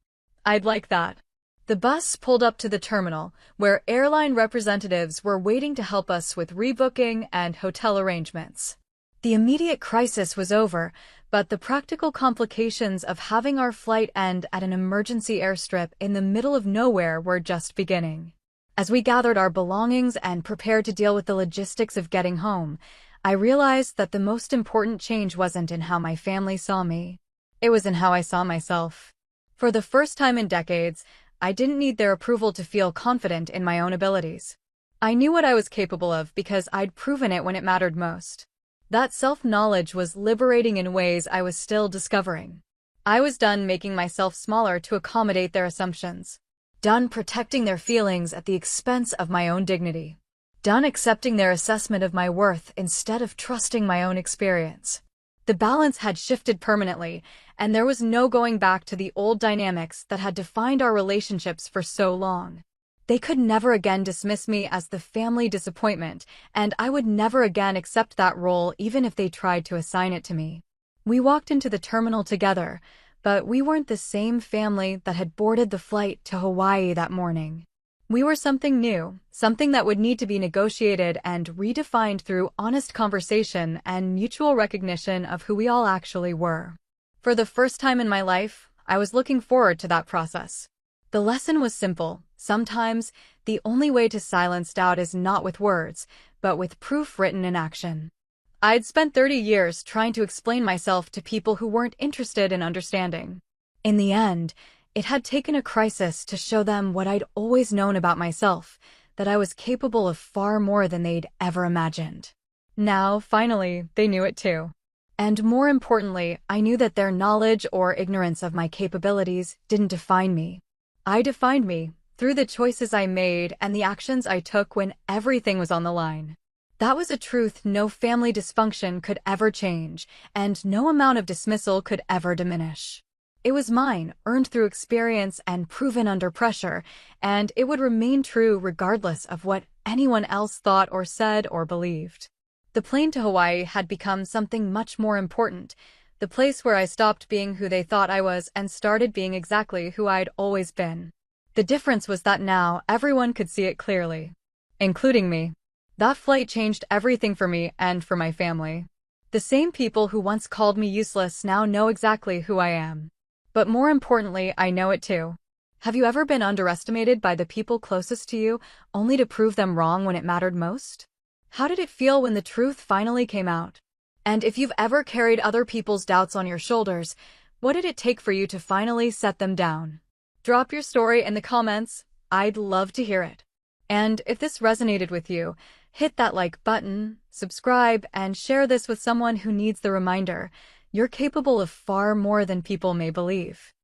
S1: I'd like that. The bus pulled up to the terminal, where airline representatives were waiting to help us with rebooking and hotel arrangements. The immediate crisis was over, but the practical complications of having our flight end at an emergency airstrip in the middle of nowhere were just beginning. As we gathered our belongings and prepared to deal with the logistics of getting home, I realized that the most important change wasn't in how my family saw me. It was in how I saw myself. For the first time in decades, I didn't need their approval to feel confident in my own abilities. I knew what I was capable of because I'd proven it when it mattered most. That self-knowledge was liberating in ways I was still discovering. I was done making myself smaller to accommodate their assumptions. Done protecting their feelings at the expense of my own dignity. Done accepting their assessment of my worth instead of trusting my own experience. The balance had shifted permanently, and there was no going back to the old dynamics that had defined our relationships for so long. They could never again dismiss me as the family disappointment, and I would never again accept that role even if they tried to assign it to me. We walked into the terminal together, but we weren't the same family that had boarded the flight to Hawaii that morning. We were something new, something that would need to be negotiated and redefined through honest conversation and mutual recognition of who we all actually were. For the first time in my life, I was looking forward to that process. The lesson was simple. Sometimes, the only way to silence doubt is not with words, but with proof written in action. I'd spent 30 years trying to explain myself to people who weren't interested in understanding. In the end, it had taken a crisis to show them what I'd always known about myself, that I was capable of far more than they'd ever imagined. Now, finally, they knew it too. And more importantly, I knew that their knowledge or ignorance of my capabilities didn't define me. I defined me through the choices I made and the actions I took when everything was on the line. That was a truth no family dysfunction could ever change, and no amount of dismissal could ever diminish. It was mine, earned through experience and proven under pressure, and it would remain true regardless of what anyone else thought or said or believed. The plane to Hawaii had become something much more important, the place where I stopped being who they thought I was and started being exactly who I'd always been. The difference was that now everyone could see it clearly, including me. That flight changed everything for me and for my family. The same people who once called me useless now know exactly who I am. But more importantly, I know it too. Have you ever been underestimated by the people closest to you, only to prove them wrong when it mattered most? How did it feel when the truth finally came out? And if you've ever carried other people's doubts on your shoulders, what did it take for you to finally set them down? Drop your story in the comments. I'd love to hear it. And if this resonated with you, hit that like button, subscribe, and share this with someone who needs the reminder. You're capable of far more than people may believe.